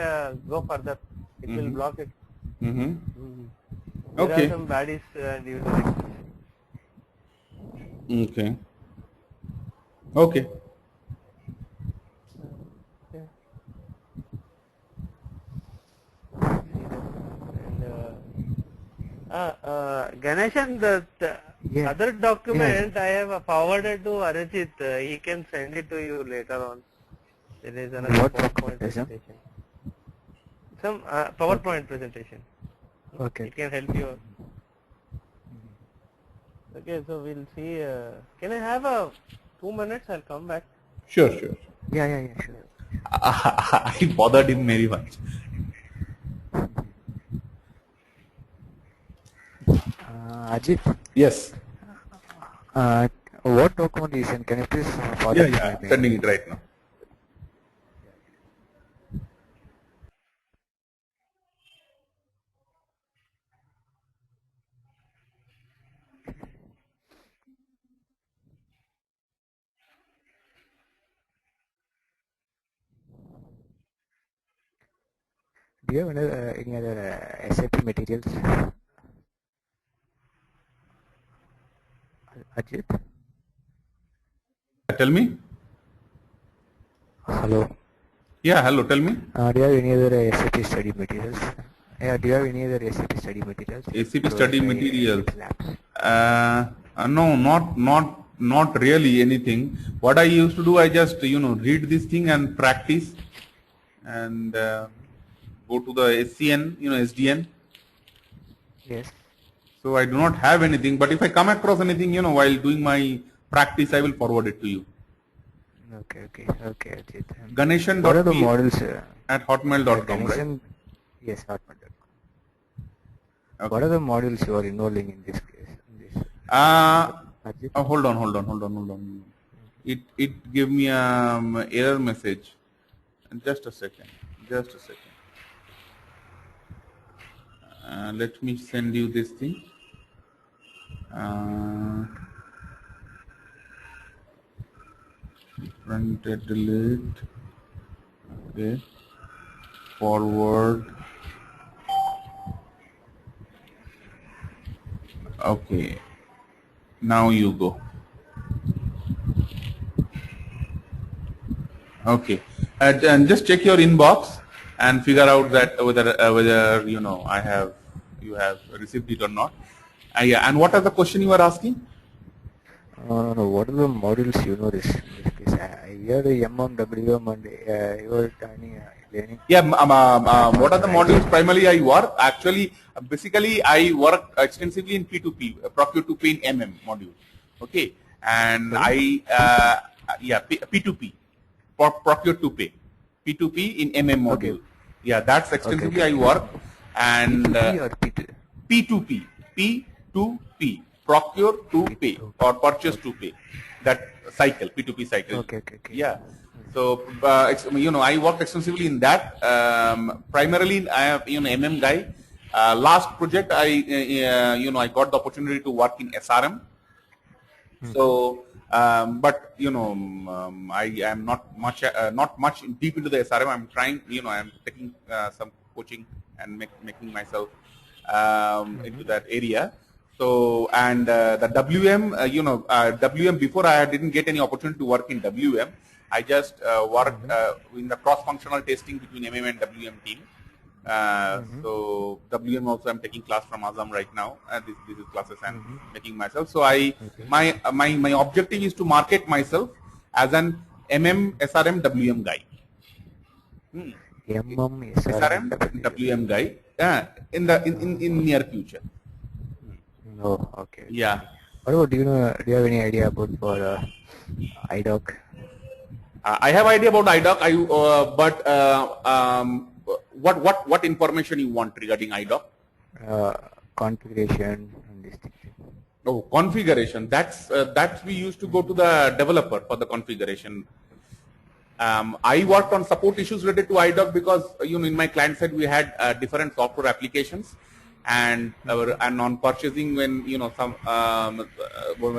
go further. It will block it. There are some baddies and user exits. Okay. Okay. Ganeshan, the other document I have forwarded to Arajit. He can send it to you later on. There is another PowerPoint presentation. Some PowerPoint presentation. Okay. It can help you. Okay, so we'll see. Can I have 2 minutes? I'll come back. Sure. Yeah, sure. I bothered him very much. Ajit. Yes. What document you sent? Can you please forward Yeah. I'm sending it right now. Do you have any other SAP materials? Ajit? Tell me. Hello. Yeah, hello. Tell me. Do you have any other SAP study materials? Yeah, do you have any other SAP study materials? SAP study materials. No, not really anything. What I used to do, I just read this thing and practice, and go to the SCN, SDN. Yes. So I do not have anything, but if I come across anything, while doing my practice, I will forward it to you. Okay, Ajit. Ganeshan. What are the models? At hotmail.com, right? Yes, hotmail.com. Okay. What are the modules you are involving in this case? Hold on. It gave me error message. Just a second. Let me send you this thing. Printed, delete. Okay. Forward. Okay. Now you go. Okay. And just check your inbox and figure out that whether you have received it or not. Yeah. And what are the question you are asking? No. What are the modules you know this in this case? I hear the MM, WM, and you are learning. Yeah. What are the modules? Primarily, I work. Actually, basically, I work extensively in P2P, procure to pay in MM module. Okay. And P2P, procure to pay, P2P in MM module. Okay. Yeah, that's extensively I work. And P2P or P2? P2P, procure to pay or purchase to pay. That cycle, P2P cycle. Okay. Yeah. So I worked extensively in that. Primarily, I have MM guy. Last project, I got the opportunity to work in SRM. So, but I am not much deep into the SRM. I'm trying. I'm taking some coaching and making myself into that area. So, and the WM, WM, before I didn't get any opportunity to work in WM. I just worked in the cross-functional testing between MM and WM team. So WM also I'm taking class from Azam right now, and this is classes I'm making myself. So my objective is to market myself as an MM SRM WM guy. MM SRM WM guy in near future. Oh, okay. Yeah. What about, do you have any idea about for IDOC? I have idea about IDOC. What information you want regarding IDOC? Configuration and this thing. Oh, configuration. That's we used to go to the developer for the configuration. I worked on support issues related to IDOC because in my client side we had different software applications, and on purchasing when when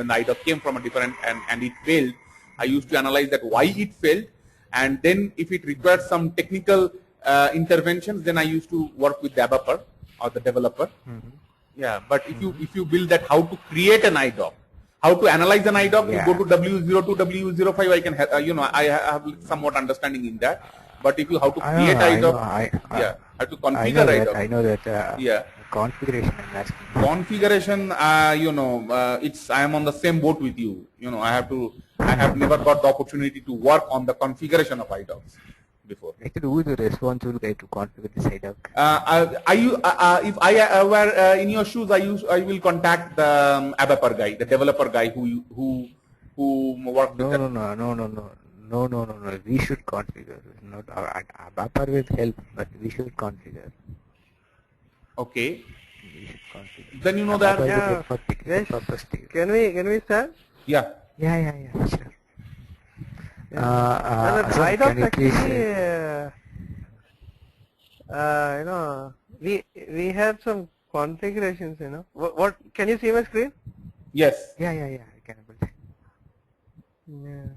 IDOC came from a different and it failed, I used to analyze that why it failed, and then if it required some technical interventions, then I used to work with the developer or the developer. Yeah, but if you build that how to create an IDOC, how to analyze an IDOC, you go to W02, W05. I can I have somewhat understanding in that. But if you how to create IDOC, how to configure IDOC. I know that. Yeah. Configuration. Configuration. I am on the same boat with you. I have never got the opportunity to work on the configuration of IDOCs before. Actually, who is the responsible guy to configure this IDOC? If I were in your shoes, I will contact the ABAPer guy, the developer guy who worked with that. No. We should configure. Not ABAPer will help, but we should configure. Okay. We should configure. Then you know that. Yeah. Yes. Can we start? Yeah. Yeah, sure. IDOC actually, we have some configurations. What can you see my screen? Yes. Yeah. I can able to. Yeah.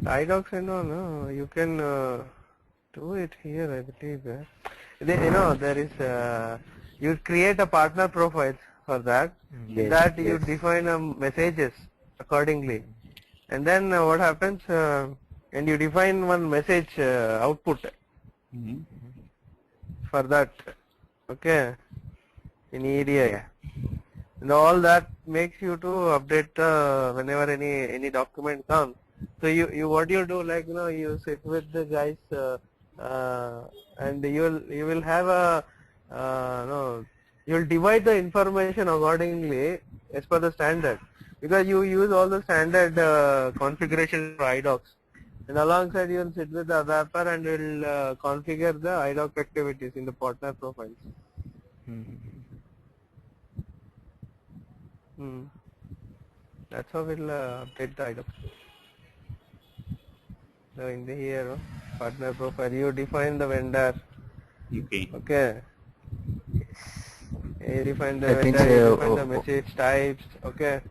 IDOCs, you can do it here, I believe. There is you create a partner profile for that. You define messages accordingly, and then what happens? And you define one message output for that. Okay, in EDI. And all that makes you to update whenever any document comes. So what you do, like you sit with the guys and you will have you'll divide the information accordingly as per the standard, because you use all the standard configuration for IDOCs, and alongside you will sit with the ABAPer and will configure the IDOC activities in the partner profiles. That's how we'll update the IDOC. So in the here partner profile, you define the vendor. Okay. You define the vendor, you define the message types. Okay.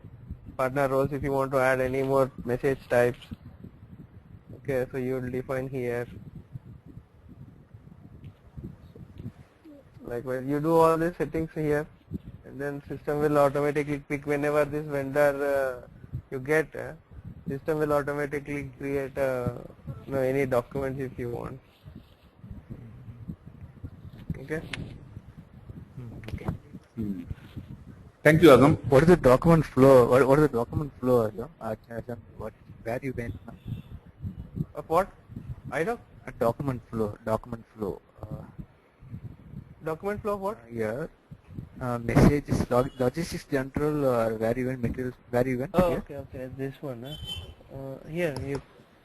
Partner roles, if you want to add any more message types. Okay, so you will define here. Likewise, you do all these settings here, and then system will automatically pick whenever this vendor you get. System will automatically create any documents if you want. Okay. Thank you, Azam. What is the document flow? What is the document flow, Azam? Where you went now? Of what? IDOC? Document flow. Document flow of what? Messages, logistics general, or where you went, materials, where you went? Oh, okay, this one. Here you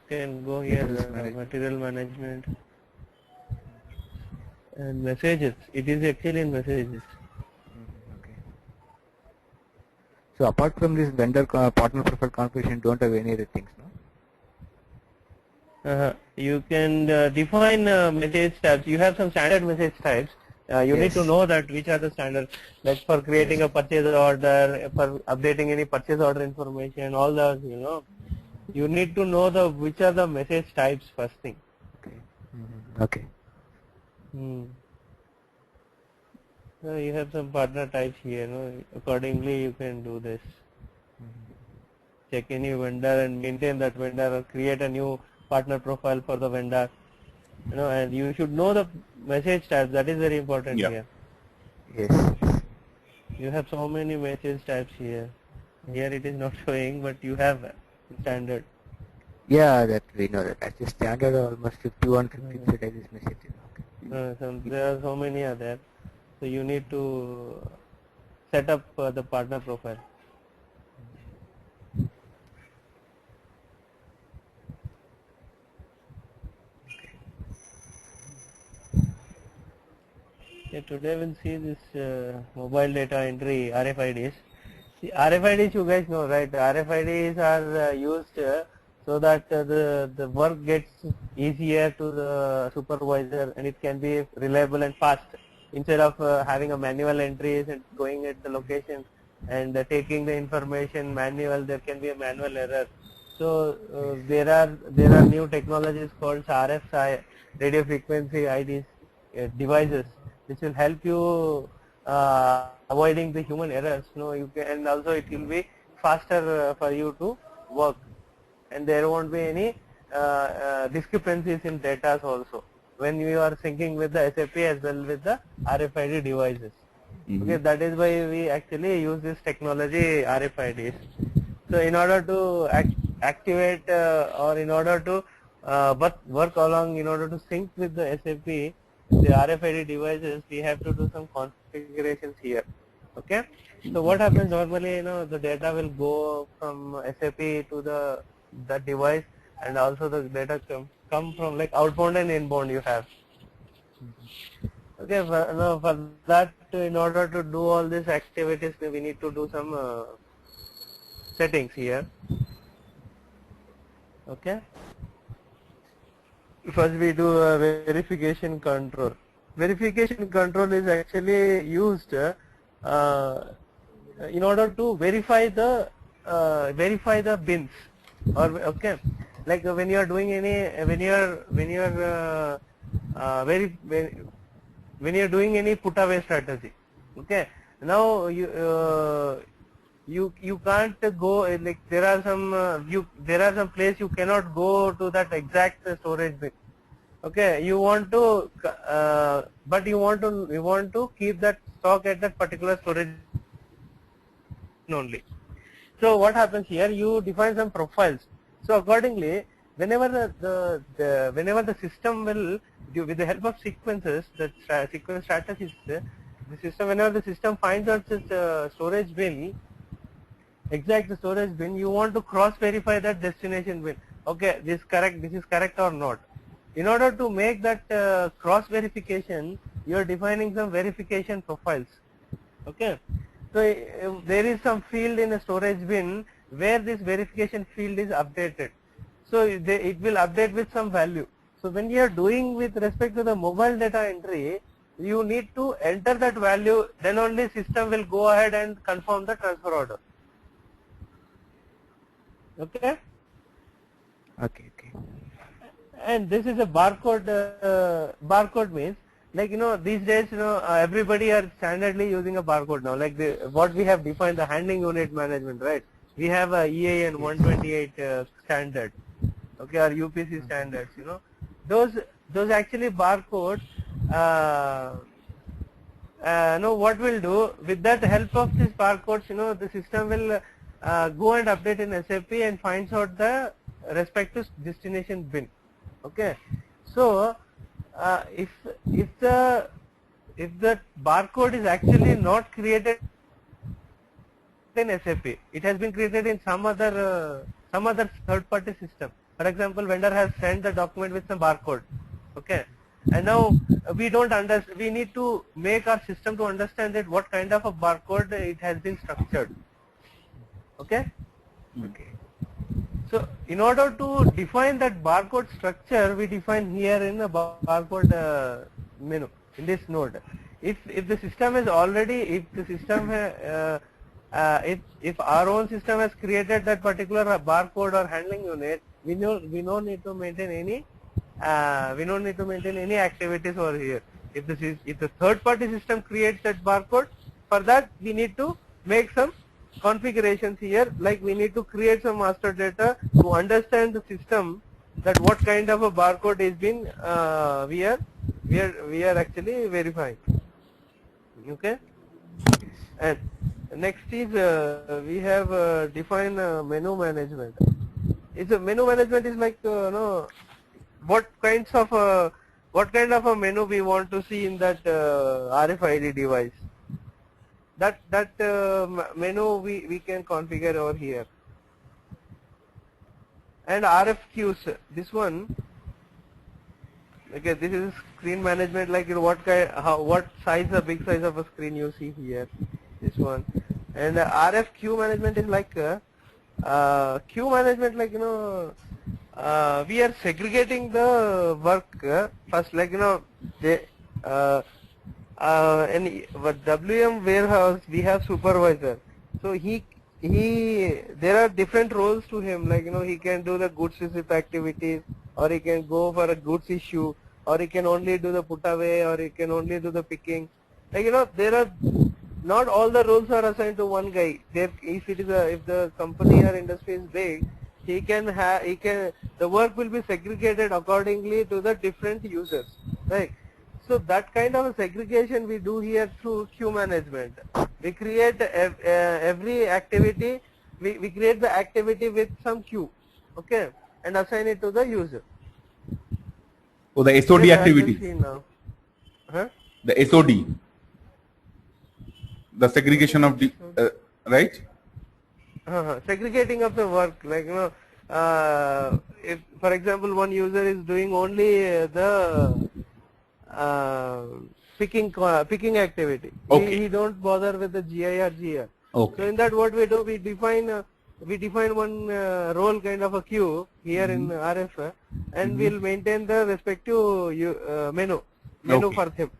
can go here, material management and messages. It is actually in messages. Okay. So apart from this vendor partner profile configuration, don't have any other things, no? You can define message types. You have some standard message types. You need to know that which are the standard, like for creating a purchase order, for updating any purchase order information, all those, you need to know which are the message types first thing. Okay. You have some partner types here, accordingly you can do this. Check any vendor and maintain that vendor, or create a new partner profile for the vendor, and you should know the message types. That is very important here. Yes. You have so many message types here. Here it is not showing, but you have standard. Yeah, that we know that. That's standard, almost 51, 50 types messages. Okay. There are so many are there. So you need to set up the partner profile. Okay, today we'll see this mobile data entry RFIDs. See, RFIDs you guys know, right? RFIDs are used so that the work gets easier to the supervisor, and it can be reliable and fast, instead of having a manual entries and going at the location and taking the information manual. There can be a manual error. So there are new technologies called RFI, radio frequency IDs devices, which will help you avoiding the human errors. You can, and also it will be faster for you to work, and there won't be any discrepancies in data also when you are syncing with the SAP as well with the RFID devices. Okay, that is why we actually use this technology RFIDs. So in order to activate or in order to work along, in order to sync with the SAP, the RFID devices, we have to do some configurations here. Okay, so what happens normally, the data will go from SAP to the device, and also the data come from like outbound and inbound you have. Okay, for that, in order to do all these activities, we need to do some settings here. Okay, first we do a verification control. Verification control is actually used in order to verify the bins, or okay, like when you are doing any when you are doing any put away strategy. Okay, now you can't go, like there are some place you cannot go to that exact storage bin. Okay, you want to but you want to keep that stock at that particular storage only. So what happens here, you define some profiles. So accordingly, whenever the system will do, with the help of sequences, that sequence strategies, whenever the system finds out this storage bin, exact storage bin, you want to cross verify that destination bin. Okay, this is correct or not. In order to make that cross verification, you are defining some verification profiles. Okay, so there is some field in a storage bin where this verification field is updated. So it will update with some value. So when you are doing with respect to the mobile data entry, you need to enter that value, then only system will go ahead and confirm the transfer order. Okay? Okay. And this is a barcode. Barcode means, like these days everybody are standardly using a barcode now. Like what we have defined, the handling unit management, right? We have a EAN 128 standard, okay, or UPC standards. Those actually barcodes. What we'll do with that help of these barcodes, the system will go and update in SAP and finds out the respective destination bin. Okay, so if the barcode is actually not created in SAP, it has been created in some other third-party system. For example, vendor has sent the document with some barcode. Okay, and now we don't understand. We need to make our system to understand that what kind of a barcode it has been structured. Okay. So in order to define that barcode structure, we define here in the barcode menu in this node. If the system is already, if our own system has created that particular barcode or handling unit, we don't need to maintain any activities over here. if the third party system creates that barcode, for that we need to make some configurations here, like we need to create some master data to understand the system that what kind of a barcode is been we are actually verifying. Okay. And next is we have define menu management. It's a menu management is like what kind of a menu we want to see in that RFID device. That menu we can configure over here. And RFQs, this one, okay, this is screen management, like what kind, what size, the big size of a screen you see here, this one. And RFQ management is like queue management, like we are segregating the work first, like they in WM warehouse we have supervisor, so there are different roles to him, like he can do the goods receipt activities, or he can go for a goods issue, or he can only do the put away, or he can only do the picking, like there are not all the roles are assigned to one guy. If the company or industry is big, the work will be segregated accordingly to the different users, right? So that kind of a segregation we do here through queue management. We create every activity, we create the activity with some queue, okay, and assign it to the user. Oh, the SOD yes, activity. Now. Huh? The SOD. The segregation of the right? Segregating of the work, like if for example one user is doing only the picking activity, okay, he don't bother with the GI or GR. Okay. So in that what we do, we define one role kind of a queue here in RF, and we'll maintain the respective menu okay, for him.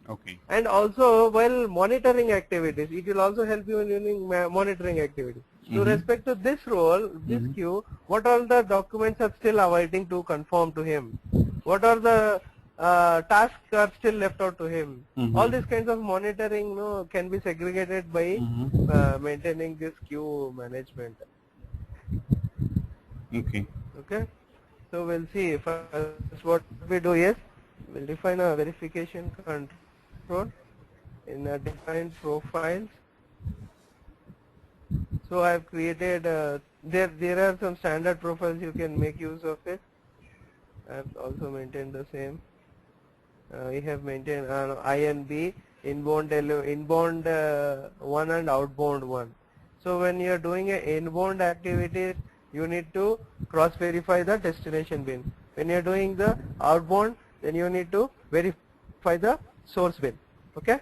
Okay. And also while monitoring activities, it will also help you in doing monitoring activities. To respect to this role, this queue, what all the documents are still awaiting to conform to him? What are the tasks are still left out to him? All these kinds of monitoring can be segregated by maintaining this queue management. Okay. Okay. So we'll see. First, what we do is we'll define a verification control in a defined profiles. So I have created there are some standard profiles, you can make use of it. I have also maintained the same. We have maintained INB, inbound one and outbound one. So when you are doing a inbound activity, you need to cross verify the destination bin. When you are doing the outbound, then you need to verify the source bin. Okay.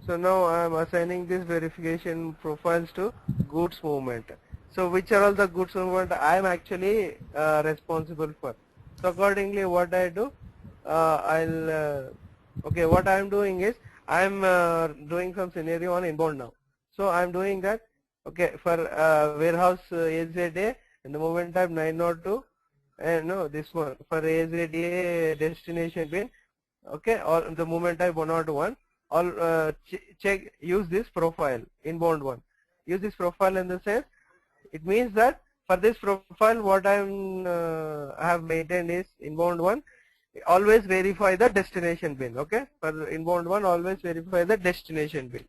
So now I am assigning this verification profiles to goods movement. So which are all the goods movement I am actually responsible for. So accordingly what I do, okay, what I am doing is I am doing some scenario on inbound now. So I am doing that, okay, for warehouse AZA, and the moment type 902, and no, this one for AZA destination bin, okay, or the moment type 101. All use this profile, inbound one. Use this profile in the sense, it means that for this profile what I have maintained is inbound one, always verify the destination bin, okay? For inbound one, always verify the destination bin.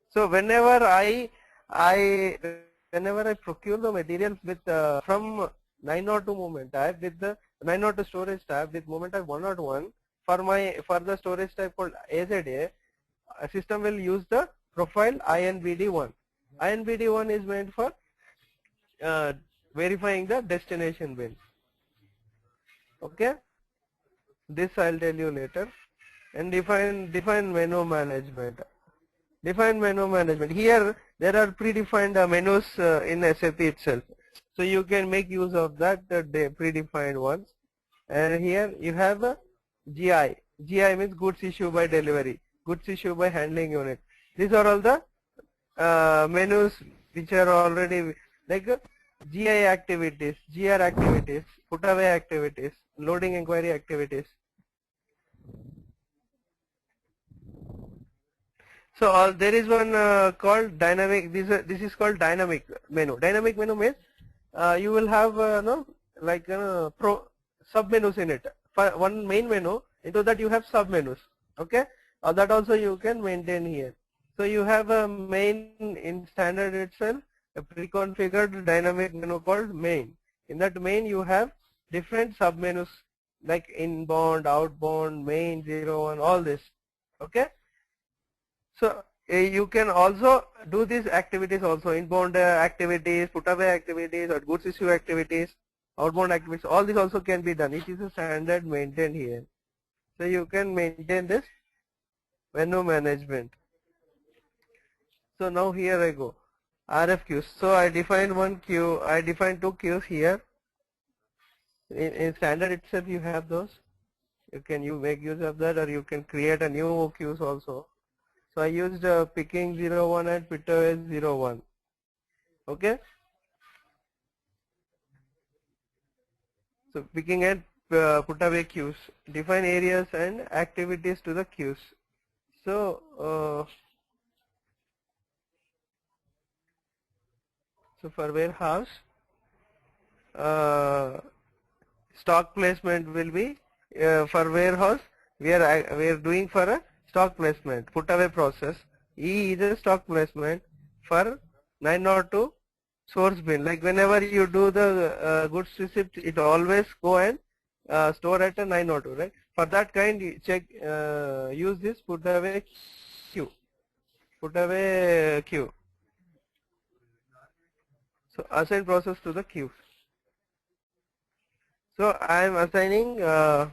So whenever I procure the materials with from 902 moment type with the 902 storage type with moment type 101, for the storage type called AZA, a system will use the profile INBD1. INBD1 is meant for verifying the destination bin. Okay, this I'll tell you later. And define menu management. Define menu management. Here there are predefined menus in SAP itself, so you can make use of that predefined ones. And here you have a GI. GI means goods issue by delivery, goods issue by handling unit. These are all the menus which are already like GI activities, GR activities, put away activities. loading inquiry activities. So there is one called dynamic. This is called dynamic menu. Dynamic menu means you will have no like sub menus in it. For one main menu, into that you have sub menus. Okay, that also you can maintain here. So you have a main in standard itself, a pre-configured dynamic menu called main. In that main you have different sub menus like inbound, outbound, main, 01, all this. Okay. So you can also do these activities also, inbound activities, put away activities, or goods issue activities, outbound activities, all these also can be done. It is a standard maintained here. So you can maintain this menu management. So now here I go, RF queues. So I defined one queue, I defined two queues here. In standard itself you have those. You make use of that, or you can create a new queues also. So I used picking 01 and put away 01. Okay. So picking and put away queues. Define areas and activities to the queues. So for warehouse, stock placement will be for warehouse. We are doing for a stock placement, put away process. E is a stock placement for 902 source bin. Like whenever you do the goods receipt, it always go and store at a 902, right? For that kind, you check use this put away queue. Put away queue. So assign process to the queue. So I am assigning. Now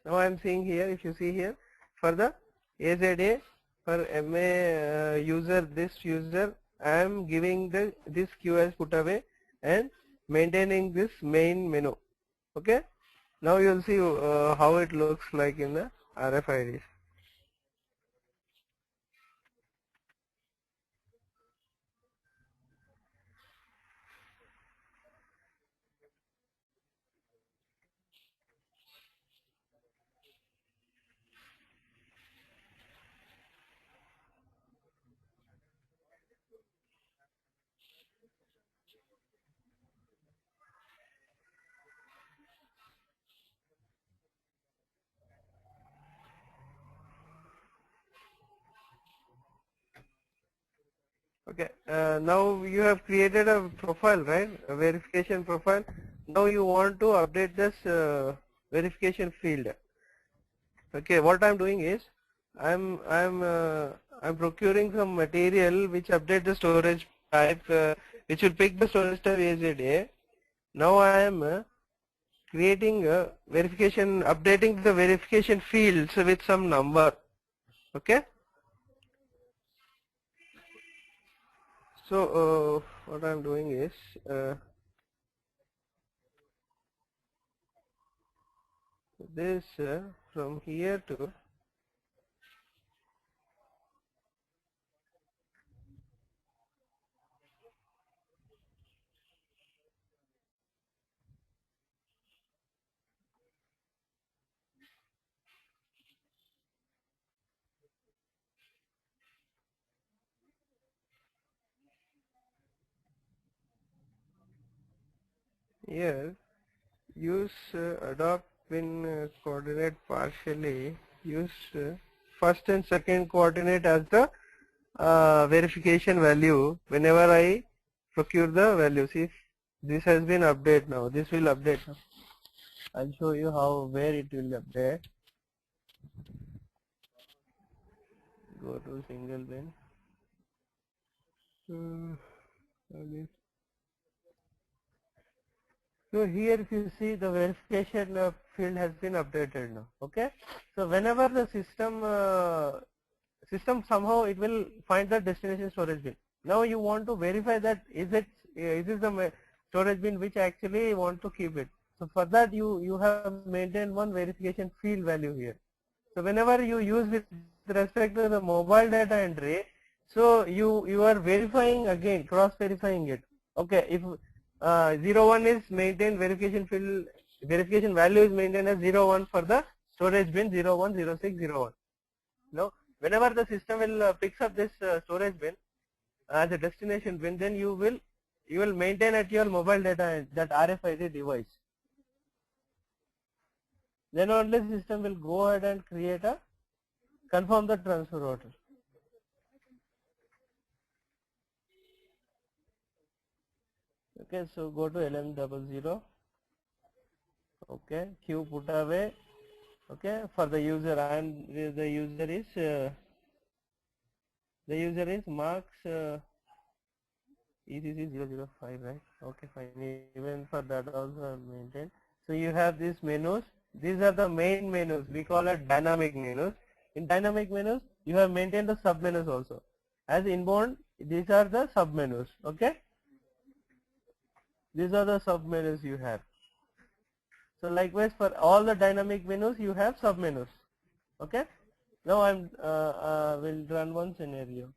I am seeing here. If you see here, for the AZA for MA user, this user, I am giving this queue as put away and maintaining this main menu. Okay. Now you will see how it looks like in the RFIDs. Okay, now you have created a profile, right? A verification profile. Now you want to update this verification field. Okay, what I'm doing is I'm procuring some material which update the storage type, which will pick the storage type AZA. Now I am creating a verification, updating the verification fields with some number. Okay. So what I'm doing is this from here to here. Use adopt pin coordinate partially. Use first and second coordinate as the verification value whenever I procure the value. See, this has been updated now. This will update now. I'll show you where it will update. Go to single bin. Again. So here if you see, the verification field has been updated now. Okay. So whenever the system somehow it will find the destination storage bin. Now you want to verify that is this the storage bin which actually want to keep it. So for that you have maintained one verification field value here. So whenever you use with respect to the mobile data entry, so you are verifying again, cross verifying it. Okay, if 01 is maintained verification field verification value is maintained as 01 for the storage bin 010601. Now, whenever the system will picks up this storage bin as a destination bin, then you will maintain at your mobile data that RFID device. Then only the system will go ahead and create a confirm the transfer order. Okay, so go to LM00. Okay, Q put away. Okay, for the user, and the user is marks ECC005, right? Okay, fine. Even for that also maintained. So you have these menus. These are the main menus. We call it dynamic menus. In dynamic menus, you have maintained the sub menus also. As inbound, these are the sub menus. Okay. These are the sub menus you have. So likewise for all the dynamic menus you have sub menus. Okay. Now I'm will run one scenario.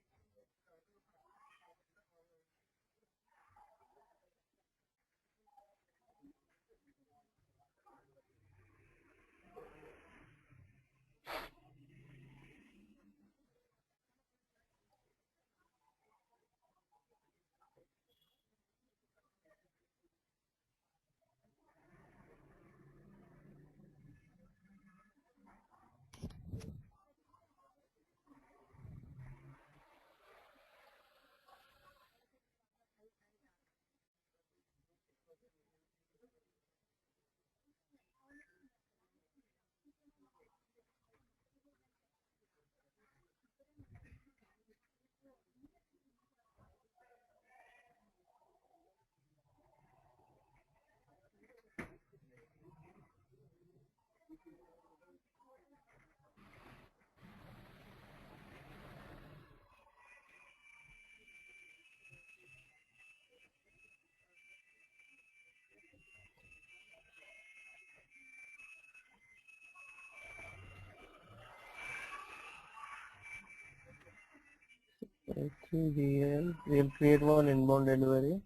We'll create one inbound delivery.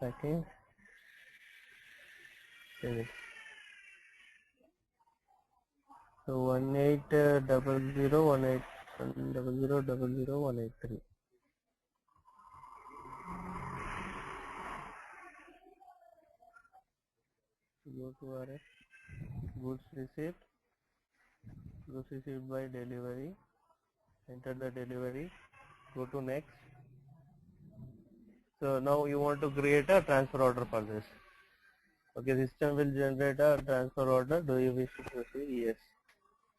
Second. So 18001800000183. Go to RF. Goods received by delivery, enter the delivery, go to next. So now you want to create a transfer order for this. Okay, system will generate a transfer order. Do you wish to proceed? Yes.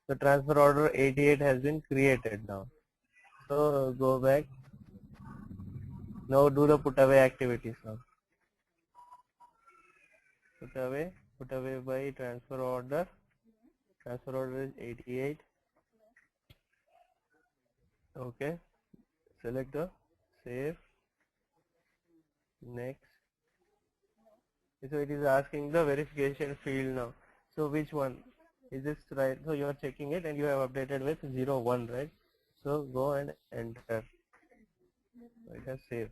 The transfer order 88 has been created now. So go back. Now do the put away activities now. Put away by transfer order. Transfer order is 88. Okay. Select the save. Next. So it is asking the verification field now. So which one? Is this right? So you are checking it and you have updated with 01, right? So go and enter. It has saved.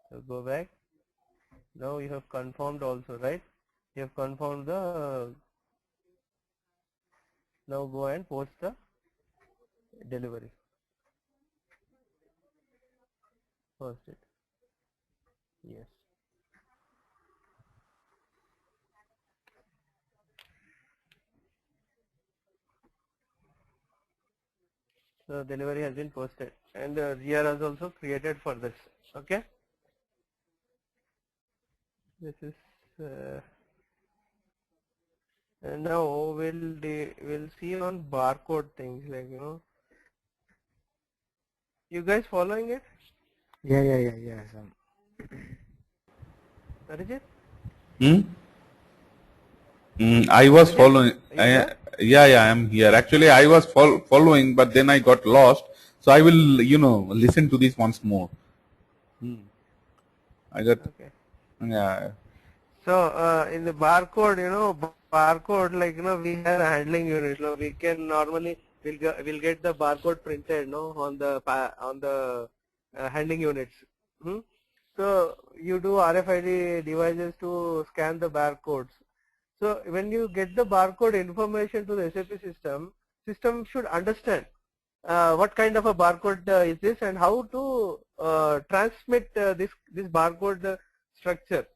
So go back. Now you have confirmed also, right? You have confirmed the. Now go and post the delivery. Post it. Yes. So delivery has been posted, and GR is also created for this. Okay. This is. And now we'll see on barcode things, like, you know. You guys following it? Yeah. Arijit? I was following. Are you I am here. Actually, I was following, but then I got lost. So I will, listen to this once more. I got. Okay. Yeah. So in the barcode, barcode, like, we have a handling unit. We can normally we'll get the barcode printed, on the handling units. So you do RFID devices to scan the barcodes. So when you get the barcode information to the SAP system should understand what kind of a barcode is this and how to transmit this barcode structure.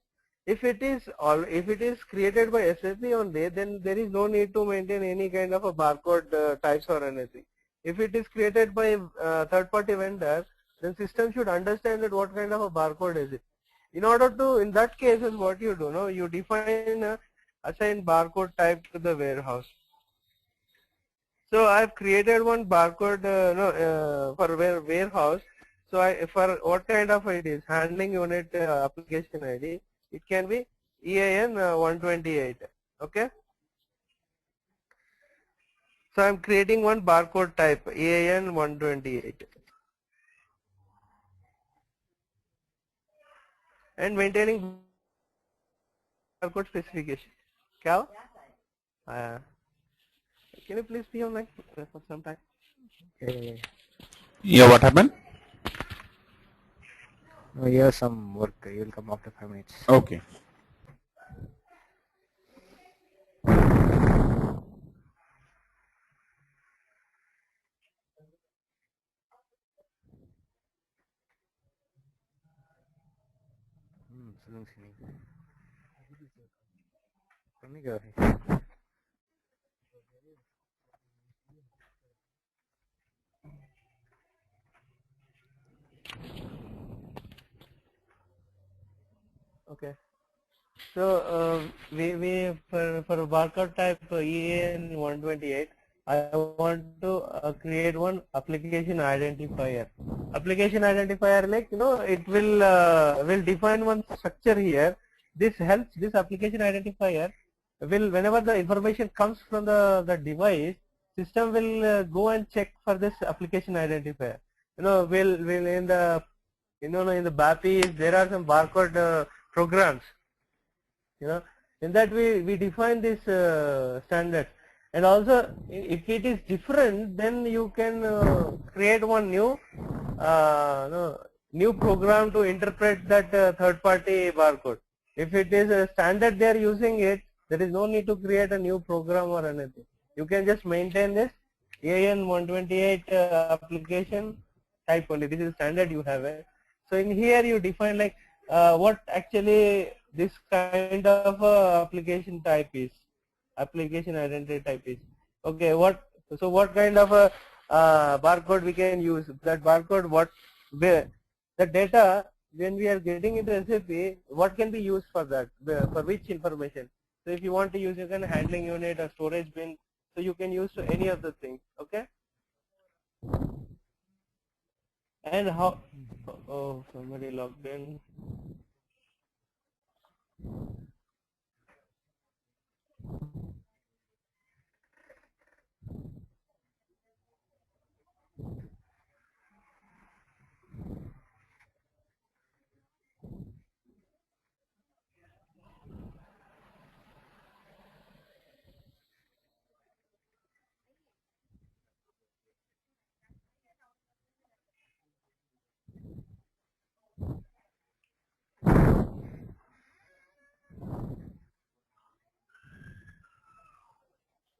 If it is created by SAP only, then there is no need to maintain any kind of a barcode types or anything. If it is created by third-party vendor, then system should understand that what kind of a barcode is it. In order to, in that case, is what you do, no, you define assign barcode type to the warehouse. So I have created one barcode for warehouse. So for what kind of it is handling unit application ID, it can be EAN 128. Okay. So I am creating one barcode type EAN 128 and maintaining barcode specification. Kya? Can you please be online for some time? Yeah, what happened? No, you have some work. You will come after 5 minutes. Okay. Selling sini. Kami gawin. Okay. So we for barcode type EAN 128, I want to create one application identifier. Application identifier, like it will define one structure here. This helps. This application identifier will, whenever the information comes from the device, system will go and check for this application identifier. Will in the in the BAPIs there are some barcode programs. In that we define this standard, and also if it is different, then you can create one new new program to interpret that third-party barcode. If it is a standard they are using it, there is no need to create a new program or anything. You can just maintain this EAN 128 application type only. This is standard you have it. So in here you define like what actually this kind of application type is, application identity type is. Okay, what kind of a barcode we can use? That barcode, where the data when we are getting into SAP, what can be used for that? For which information? So if you want to use, you can handling unit or storage bin. So you can use to any of the things. Okay. And how? Oh, somebody logged in.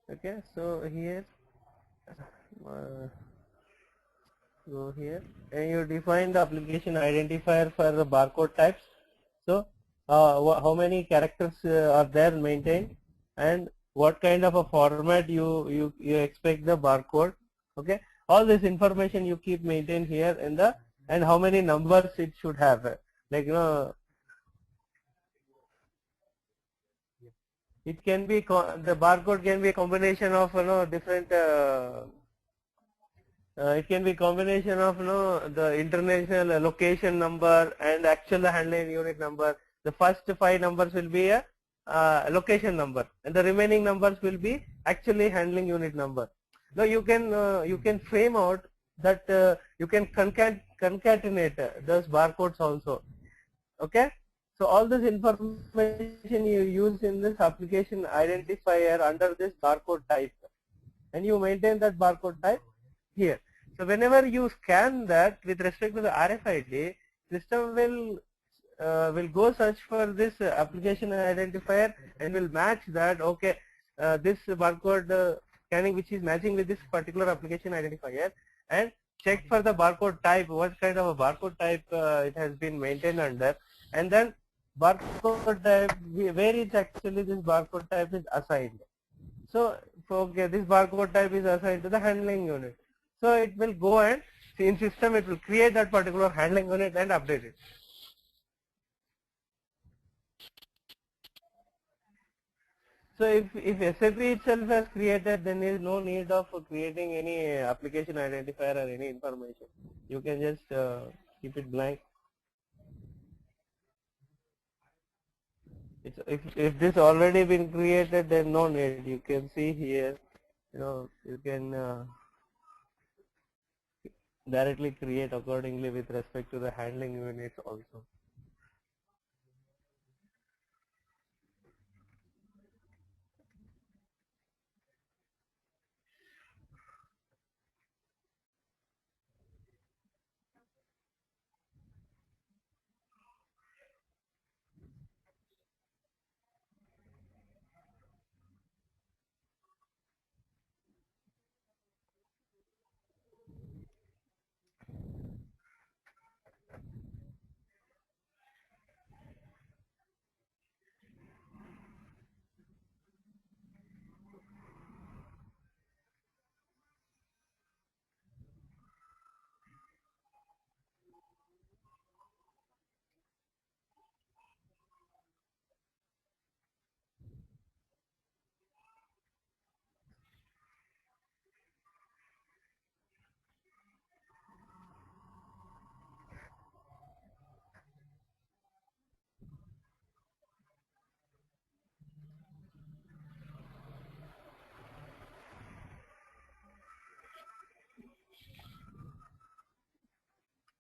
Okay, so here go here and you define the application identifier for the barcode types. So how many characters are there maintained, and what kind of a format you expect the barcode. Okay, all this information you keep maintained here in the, and how many numbers it should have, like it can be the barcode can be a combination of different it can be combination of the international location number and actual handling unit number. The first 5 numbers will be a location number, and the remaining numbers will be actually handling unit number. Now you can frame out that you can concatenate those barcodes also. Okay. So all this information you use in this application identifier under this barcode type, and you maintain that barcode type here. So whenever you scan that with respect to the RFID, system will go search for this application identifier and will match that. Okay, this barcode scanning which is matching with this particular application identifier, and check for the barcode type, what kind of a barcode type it has been maintained under, and then barcode type, where is actually this barcode type is assigned. So okay, this barcode type is assigned to the handling unit. So it will go and in system it will create that particular handling unit and update it. So if SAP itself has created, then there is no need of creating any application identifier or any information. You can just keep it blank. If this already been created, then no need. You can see here, you can directly create accordingly with respect to the handling units also.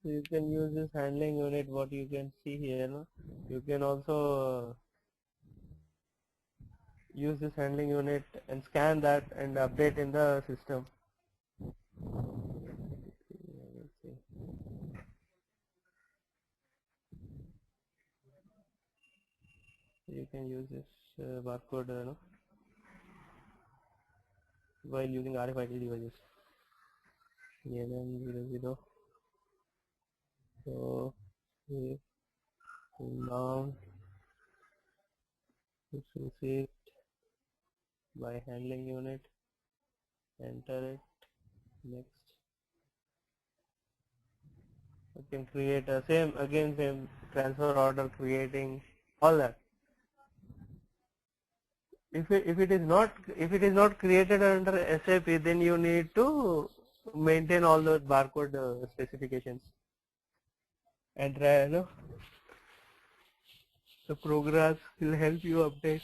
So you can use this handling unit, what you can see here. No? You can also use this handling unit and scan that and update in the system. Let's see. You can use this barcode while using RFID devices. ELM00. So now it's received by handling unit. Enter it. Next. You can create a same transfer order, creating all that. If it is not created under SAP, then you need to maintain all the barcode specifications and the programs will help you update.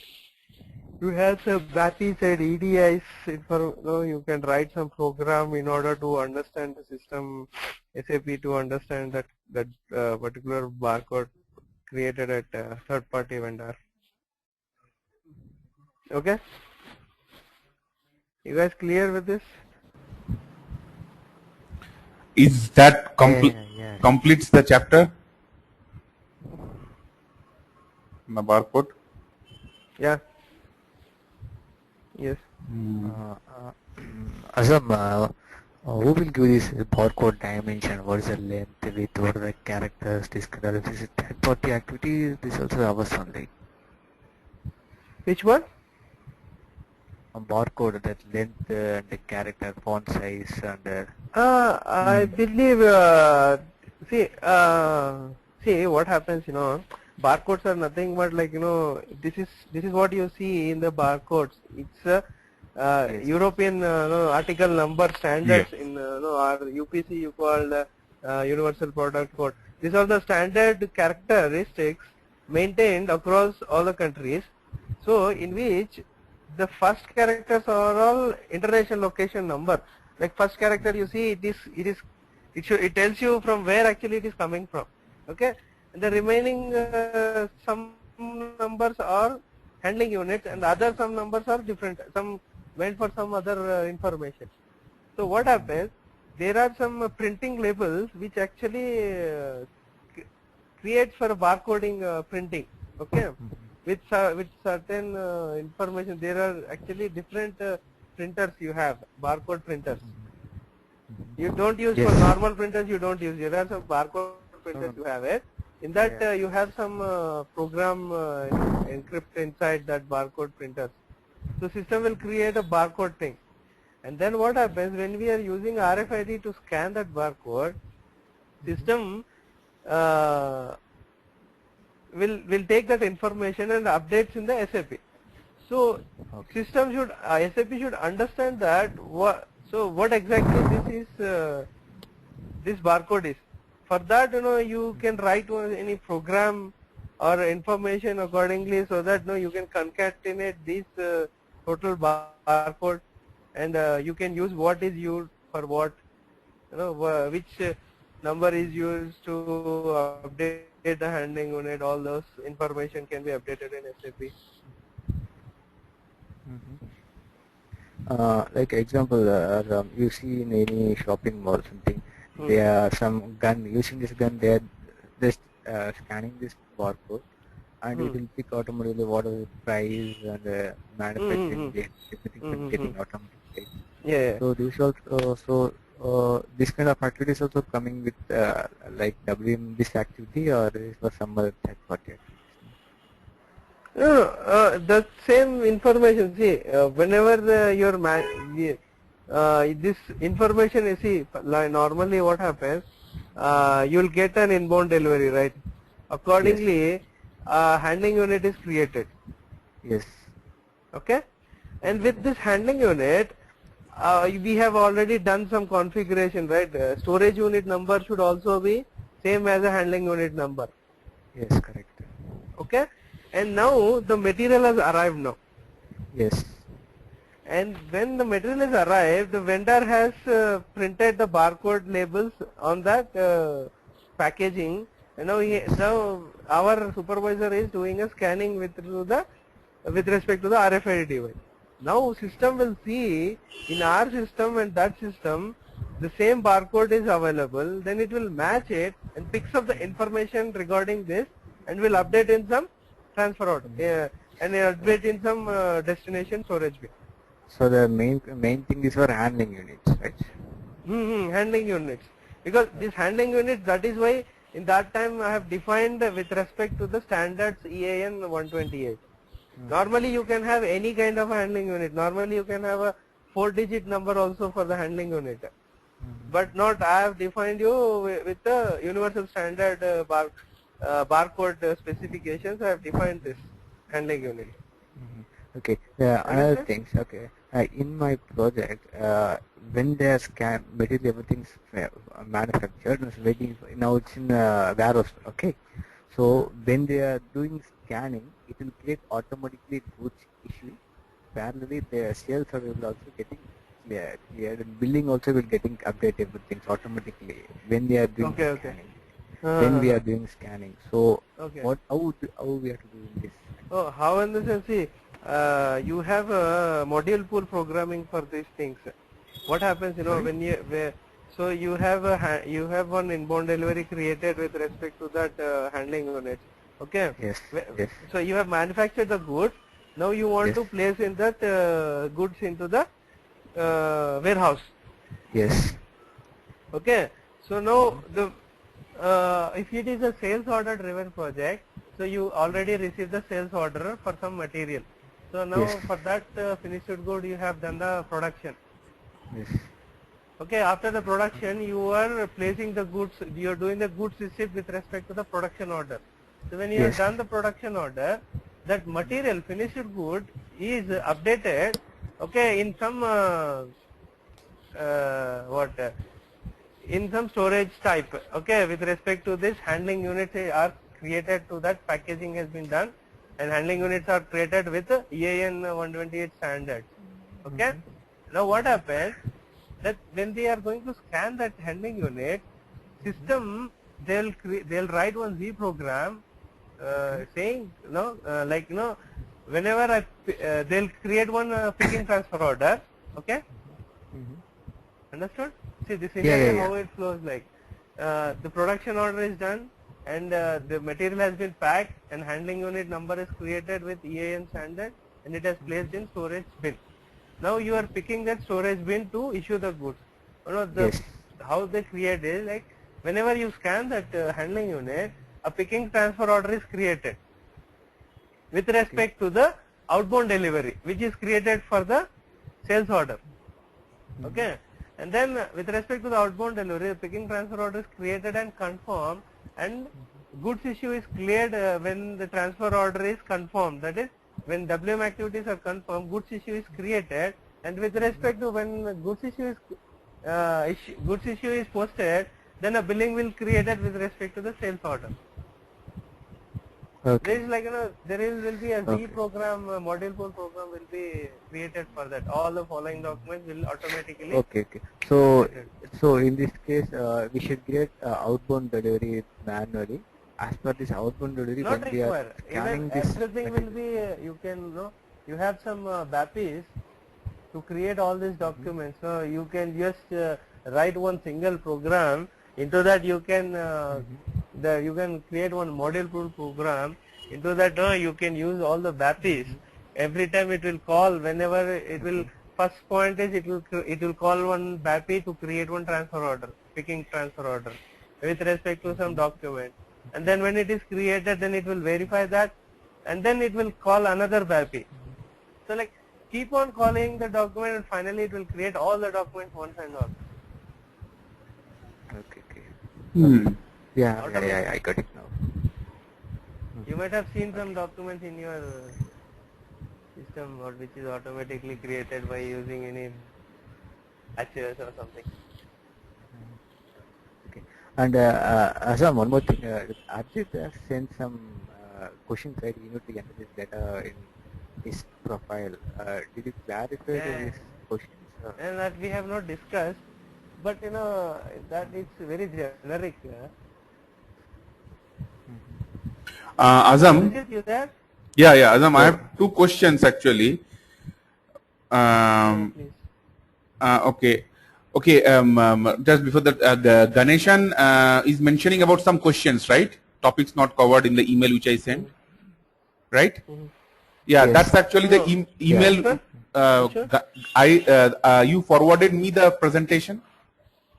You have some BAPIs and EDIs. You can write some program in order to understand the system, SAP, to understand that particular barcode created at a third-party vendor. Okay? You guys clear with this? Is that completes the chapter? The barcode? Yeah. Yes. Azam, who will give this barcode dimension? What is the length, width, what are the characters, this kind of, is it third-party activity? This also ours only. Which one? Barcode, that length and the character, font size, and I believe. See what happens. Barcodes are nothing but this is what you see in the barcodes. It's a European article number standards. Yes. In our UPC you call Universal Product Code. These are the standard characteristics maintained across all the countries. So in which the first characters are all international location number. Like first character you see it tells you from where actually it is coming from. Okay, and the remaining some numbers are handling units and other some numbers are different. Some went for some other information. So what happens? there are some printing labels which actually creates for barcoding printing, okay, with certain information. There are actually different printers you have, barcode printers. You don't use for normal printers, you don't use. There are some barcode printers you have it. In that you have some program encrypt inside that barcode printers. So system will create a barcode thing. And then what happens when we are using RFID to scan that barcode, system will take that information and updates in the SAP. So system should SAP should understand that what exactly this is this barcode is. For that, you can write any program or information accordingly, so that you can concatenate this total barcode, and you can use what is used for what, which number is used to update the handling unit. All those information can be updated in SAP. Like example, you see in any shopping mall or something, there are some gun, using this gun, they are just scanning this barcode, and it will pick automatically what is the price and the manufacturing date, everything will getting automatically. So this also, this kind of activity is also coming with like WM this activity, or is for some other third party activity? No, the same information. See, whenever this information is, see, like normally what happens, you will get an inbound delivery, right? Accordingly, handling unit is created. Yes. Okay, and with this handling unit, we have already done some configuration, right? Storage unit number should also be same as a handling unit number. Yes, correct. Okay, and now the material has arrived now. Yes. And when the material has arrived, the vendor has printed the barcode labels on that packaging. And now our supervisor is doing a scanning with respect to the RFID device. Now system will see in our system and that system the same barcode is available. Then it will match it and picks up the information regarding this and will update in some transfer order and update in some destination storage bin. So the main thing is for handling units, right? Handling units, because this handling units, that is why in that time I have defined with respect to the standards EAN 128. Normally you can have any kind of handling unit. Normally you can have a 4-digit number also for the handling unit, but not. I have defined you with the universal standard barcode specifications. I have defined this handling unit. Okay. Another things. Okay. In my project, when they are scan material, everything's manufactured, it's waiting. Now it's in warehouse. Okay. So when they are doing scanning, it will create automatically goods issue. Parallelly, the sales order will also getting cleared, and billing also will getting update everything automatically when they are doing scanning. When we are doing scanning. So how we have to do this? Oh, how in the sense? See, you have a module pool programming for these things. What happens, when you have one inbound delivery created with respect to that handling unit. Okay. Yes. So you have manufactured the goods. Now you want to place in that goods into the warehouse. Yes. Okay. So now the if it is a sales order driven project, so you already received the sales order for some material. So now for that finished good, you have done the production. Yes. Okay, after the production, you are placing the goods, you are doing the goods receipt with respect to the production order. So when you have done the production order, that material, finished good, is updated, okay, in some in some storage type, okay, with respect to this handling units are created to that packaging has been done, and handling units are created with EAN 128 standards. Okay. Now what happens, that when they are going to scan that handling unit, system they'll write one Z program saying whenever they'll create one picking transfer order. Okay. Understood? see similarly how it flows like the production order is done and the material has been packed and handling unit number is created with EAN standard and it has placed in storage bin. Now you are picking that storage bin to issue the goods. You know, how they create is like whenever you scan that handling unit, a picking transfer order is created with respect to the outbound delivery, which is created for the sales order. Okay, and then with respect to the outbound delivery, the picking transfer order is created and confirmed, and goods issue is cleared when the transfer order is confirmed. That is, when WM activities are confirmed, goods issue is created, and with respect to when goods issue is posted, then a billing will created with respect to the sales order. Okay. There is like will be a Z program, module pool program will be created for that. All the following documents will automatically. Okay. So in this case, we should get outbound delivery manually. As per this outbound delivery, not when we are required. scanning Even this, everything will be. You can you have some BAPIs to create all these documents. So you can just write one single program. Into that you can you can create one module pool program. Into that you can use all the BAPIs. Every time it will call whenever it will. First point is it will call one BAPI to create one transfer order, picking transfer order with respect to some document. And then when it is created, then it will verify that, and then it will call another BAPI. So like keep on calling the document, and finally it will create all the documents once and all. Okay. Yeah, I got it now. You might have seen some documents in your system, or which is automatically created by using any HOS or something. Okay. And Azam, one more thing. Arjit has sent some questions that you need to enter this data in his profile. Did you clarify these questions? And that we have not discussed, but that it's very generic. Azam. Is you there? Yeah, Azam, I have two questions actually. Please. Okay. Just before that, Ganeshan is mentioning about some questions, right? Topics not covered in the email which I sent, right? Yeah, that's actually the email. You forwarded me the presentation,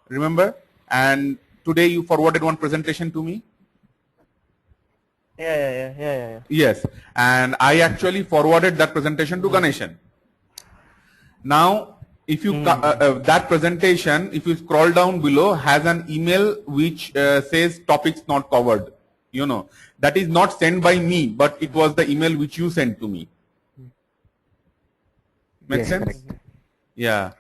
remember? And today you forwarded one presentation to me. Yeah. Yes, and I actually forwarded that presentation to Ganeshan. Now, if you that presentation, if you scroll down below, has an email which says topics not covered. That is not sent by me, but it was the email which you sent to me. Make sense? Correct. Yeah.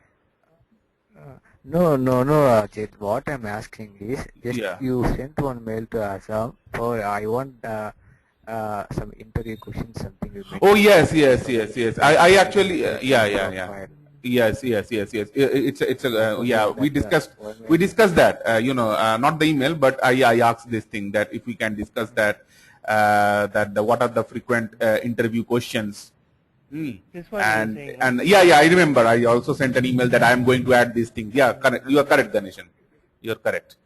No, Ajit. What I'm asking is, just you sent one mail to Assam for I want some interview questions, something you mentioned. Oh yes. I actually yeah. Yes. It's a we discussed that. Not the email, but I asked this thing that if we can discuss that what are the frequent interview questions. And I remember I also sent an email that I am going to add these things. Yeah, correct. You are correct, Ganeshan. You are correct.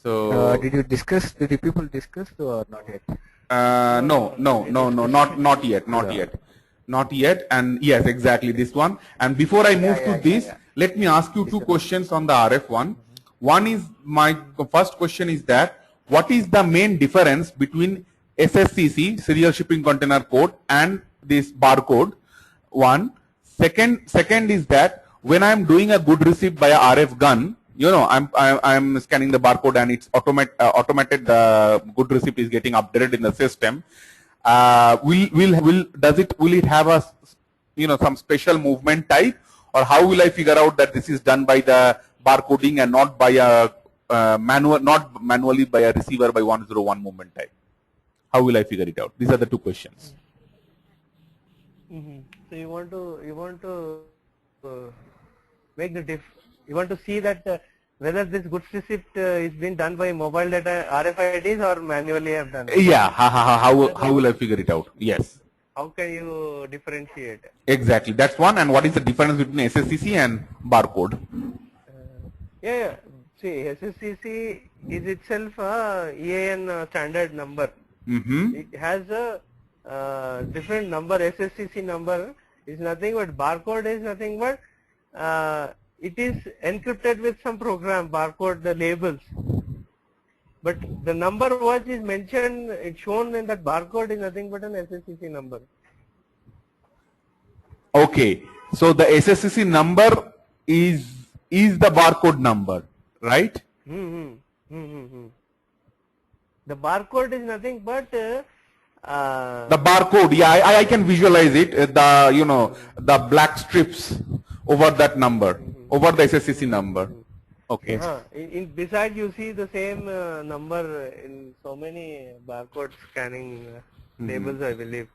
So did you people discuss or not yet? No, not yet. And yes, exactly this one. And before I move to this, let me ask you two questions on the RF one. One is, my first question is that what is the main difference between SSCC, Serial Shipping Container Code, and this barcode? One. Second is that when I am doing a good receipt by a RF gun, I'm scanning the barcode and it's automated. The good receipt is getting updated in the system. Will it have a some special movement type, or how will I figure out that this is done by the barcoding and not by a not manually by a receiver by 101 movement type? How will I figure it out? These are the two questions. So you want to make the you want to see that whether this goods receipt is being done by mobile data RFIDs or manually have done it. Yeah, how will I figure it out? Yes. How can you differentiate? Exactly, that's one. And what is the difference between SSCC and barcode? Yeah. See, SSCC is itself a EAN standard number. It has a different number. SSCC number is nothing but barcode is nothing but it is encrypted with some program barcode the labels. But the number what is mentioned, it's shown in that barcode is nothing but an SSCC number. Okay, so the SSCC number is the barcode number, right? The barcode is nothing but the barcode. Yeah, I can visualize it. The the black strips over that number, over the SSCC number. Okay. Besides, you see the same number in so many barcode scanning labels, I believe.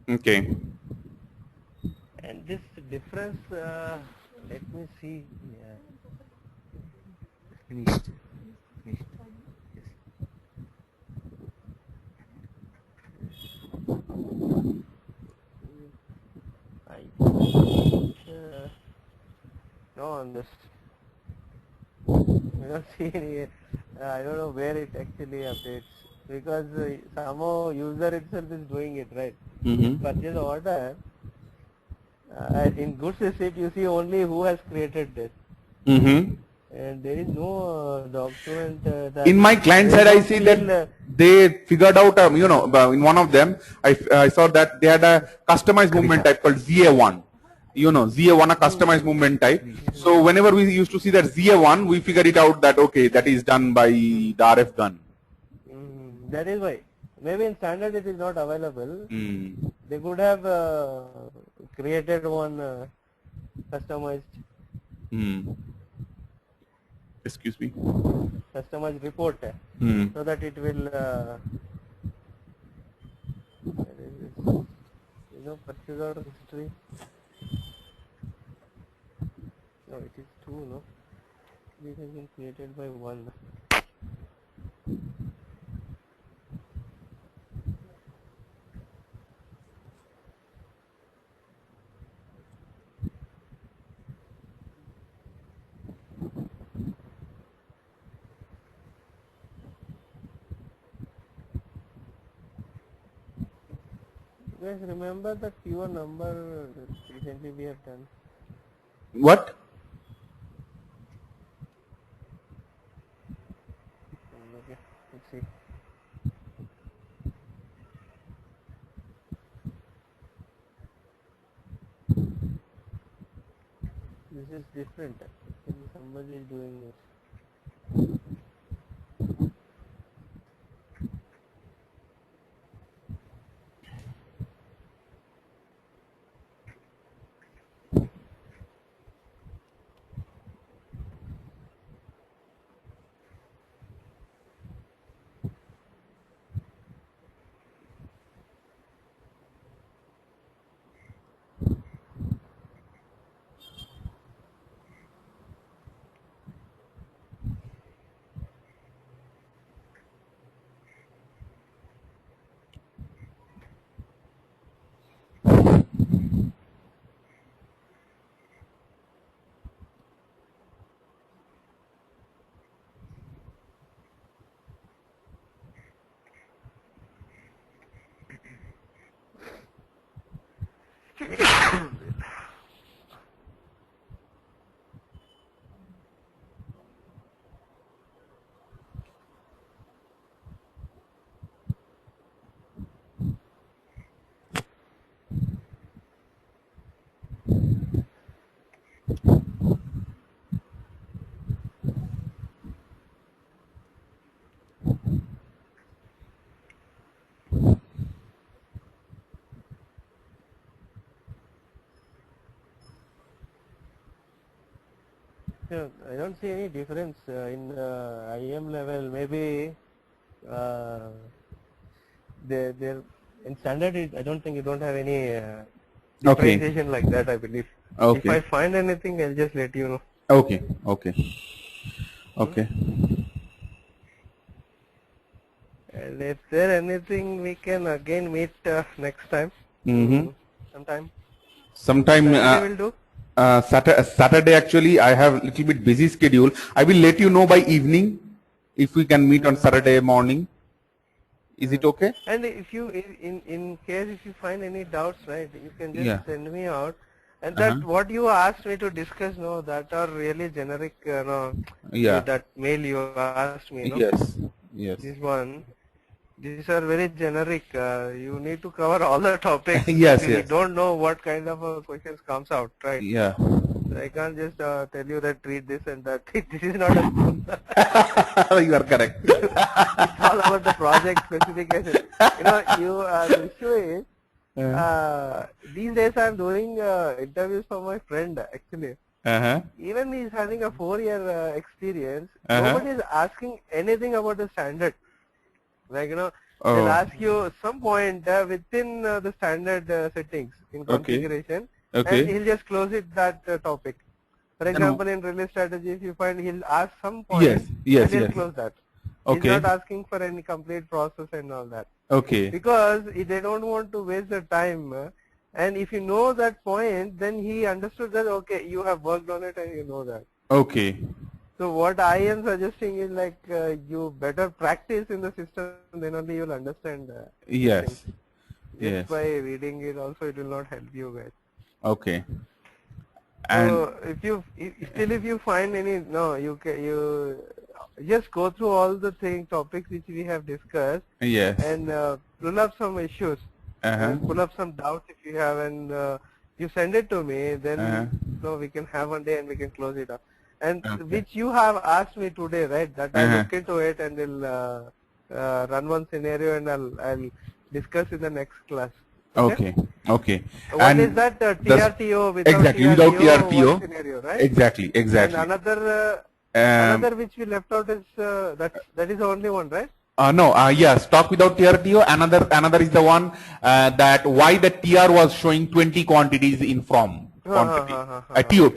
Okay. And this difference, let me see. Yeah. Finished. Yes. I think, no, on this, I don't see any, I don't know where it actually updates, because somehow user itself is doing it, right? Purchase order, in goods receipt you see only who has created this. And there is no document. That in my client side, I see that they figured out, in one of them, I saw that they had a customized movement type called ZA1. ZA1 a customized movement type. So whenever we used to see that ZA1, we figured it out that, okay, that is done by the RF gun. That is why. Maybe in standard it is not available. They could have created one customized. Excuse me. Customized report, so that it will, purchase order history. No, it is 2, no? This has been created by 1. You guys remember the PO number that recently we have done? What? Okay, let's see. This is different. Actually, somebody is doing this. Yeah, I don't see any difference in IM level. Maybe they're in standard. I don't think you don't have any differentiation like that. I believe. Okay. If I find anything, I'll just let you know. Okay. Okay. Okay. And if there anything, we can again meet next time. Sometime. Sometime. We will do. Saturday actually I have little bit busy schedule. I will let you know by evening if we can meet on Saturday morning. Is it okay? And if you, in case if you find any doubts, right, you can just Yeah. send me out. And that what you asked me to discuss, no, that are really generic, no, Yeah. that mail you asked me, no. Yes. Yes. This one, these are very generic. You need to cover all the topics. Yes, You yes. don't know what kind of questions comes out, right? Yeah. I can't just tell you that read this and that. This is not a You are correct. it's all about the project specification. The issue is, these days I'm doing interviews for my friend actually. Even he's having a 4-year experience. Nobody is asking anything about the standard. Like, they'll ask you some point within the standard settings in configuration. Okay. And he'll just close it that topic. For example, in release strategy, if you find he'll ask some point, Yes, yes, and he'll yes. close that. Okay. He's not asking for any complete process and all that. Okay. Because they don't want to waste their time. And if you know that point, then he understood that, okay, you have worked on it and you know that. Okay. So what I am suggesting is like you better practice in the system, then only you'll understand. Yes. Just Yes. by reading it also, it will not help you guys. Okay. And So if you find any, no, you just go through all the topics which we have discussed. yes. And pull up some issues, and pull up some doubts if you have, and you send it to me, then we can have one day and we can close it up. And which you have asked me today, right? That I look into it and will run one scenario and I'll discuss in the next class. Okay. Okay. What and is that TRTO without exactly TRTO? without One TRTO. scenario, right? Exactly. Exactly. And another which we left out is that is the only one, right? No, yes, stock without TRTO. Another is the one that why the TR was showing 20 quantities in from quantity. TO.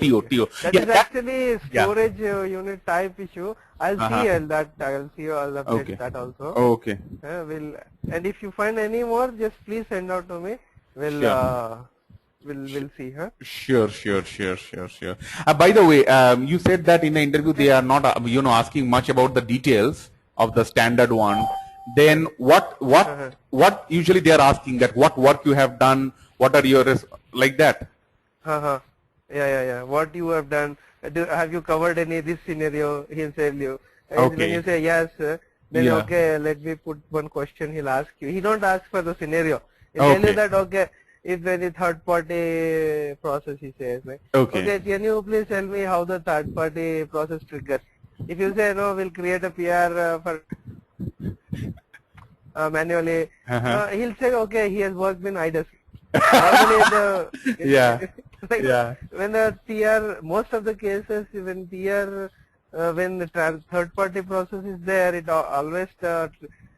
That is actually storage unit type issue. I'll see I'll update that also. Okay. And if you find any more, just please send out to me. We'll see, huh? Sure. By the way, you said that in the interview they are not, asking much about the details of the standard one. Then what usually they are asking that what work you have done, what are your like that? Yeah. What you have done? Have you covered any this scenario? He'll tell you. And when you say yes, then okay, let me put one question. He'll ask you. He don't ask for the scenario. He'll tell you that okay. If any third-party process, he says, right? Okay, can you please tell me how the third-party process triggers? If you say no, we'll create a PR for manually. He'll say, okay, he has worked in IDES. When the TR, most of the cases, when TR, when the third-party process is there, it always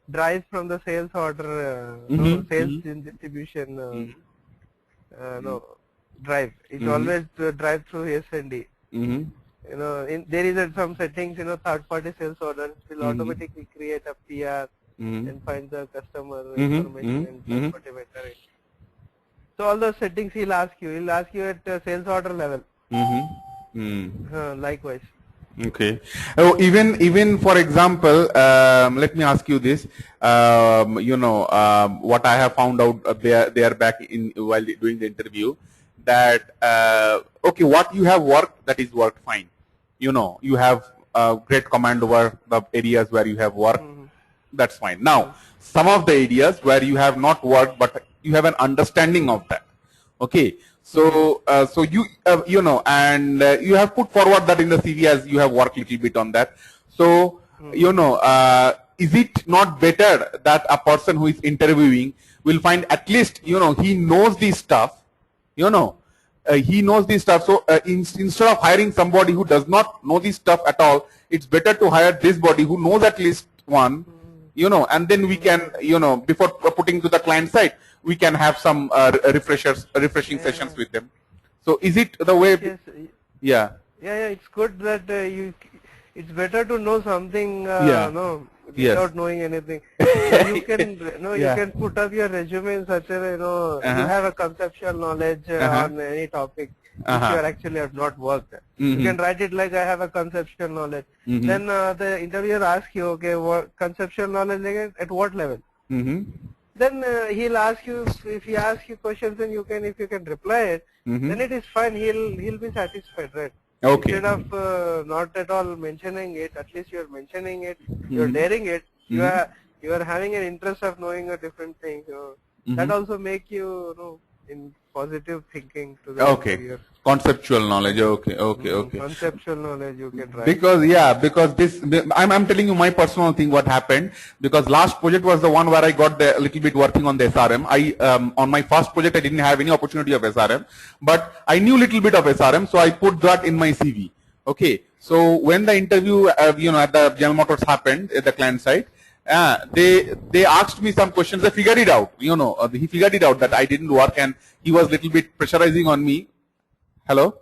drives from the sales order, sales distribution. Drive. It always drive through S&D. There is some settings, third-party sales orders will automatically create a PR and find the customer information and third-party vendor. So all those settings he'll ask you. He'll ask you at sales order level. Likewise. Okay. Oh, even for example, let me ask you this. What I have found out they are back in while doing the interview that okay, what you have worked, that is worked fine. You have great command over the areas where you have worked. That's fine. Now, some of the areas where you have not worked, but you have an understanding of that. Okay. So, you you have put forward that in the CV as you have worked a little bit on that. So, is it not better that a person who is interviewing will find at least, he knows this stuff, he knows this stuff. So, instead of hiring somebody who does not know this stuff at all, it's better to hire this body who knows at least one, and then we can, before putting to the client side, we can have some refreshing sessions with them. So is it the way? Yes. Yeah. It's good that it's better to know something. Without knowing anything. You can you can put up your resume in such a way you have a conceptual knowledge on any topic. which you are actually have not worked. You can write it like I have a conceptual knowledge. Then the interviewer asks you, okay, what conceptual knowledge at what level? Then he'll ask you, if he asks you questions and if you can reply it, then it is fine. He'll be satisfied, right? Okay. Instead of not at all mentioning it, at least you are mentioning it, you are daring it, you are having an interest of knowing a different thing. So that also make you, in positive thinking to the Okay. Conceptual knowledge. Okay. Conceptual knowledge you can write. Because this, I'm telling you my personal thing what happened, because last project was the one where I got a little bit working on the SRM. On my first project I didn't have any opportunity of SRM, but I knew little bit of SRM, so I put that in my CV. Okay. So when the interview, at the General Motors happened at the client side, they asked me some questions. I figured it out. He figured it out that I didn't work, and he was little bit pressurizing on me. Hello.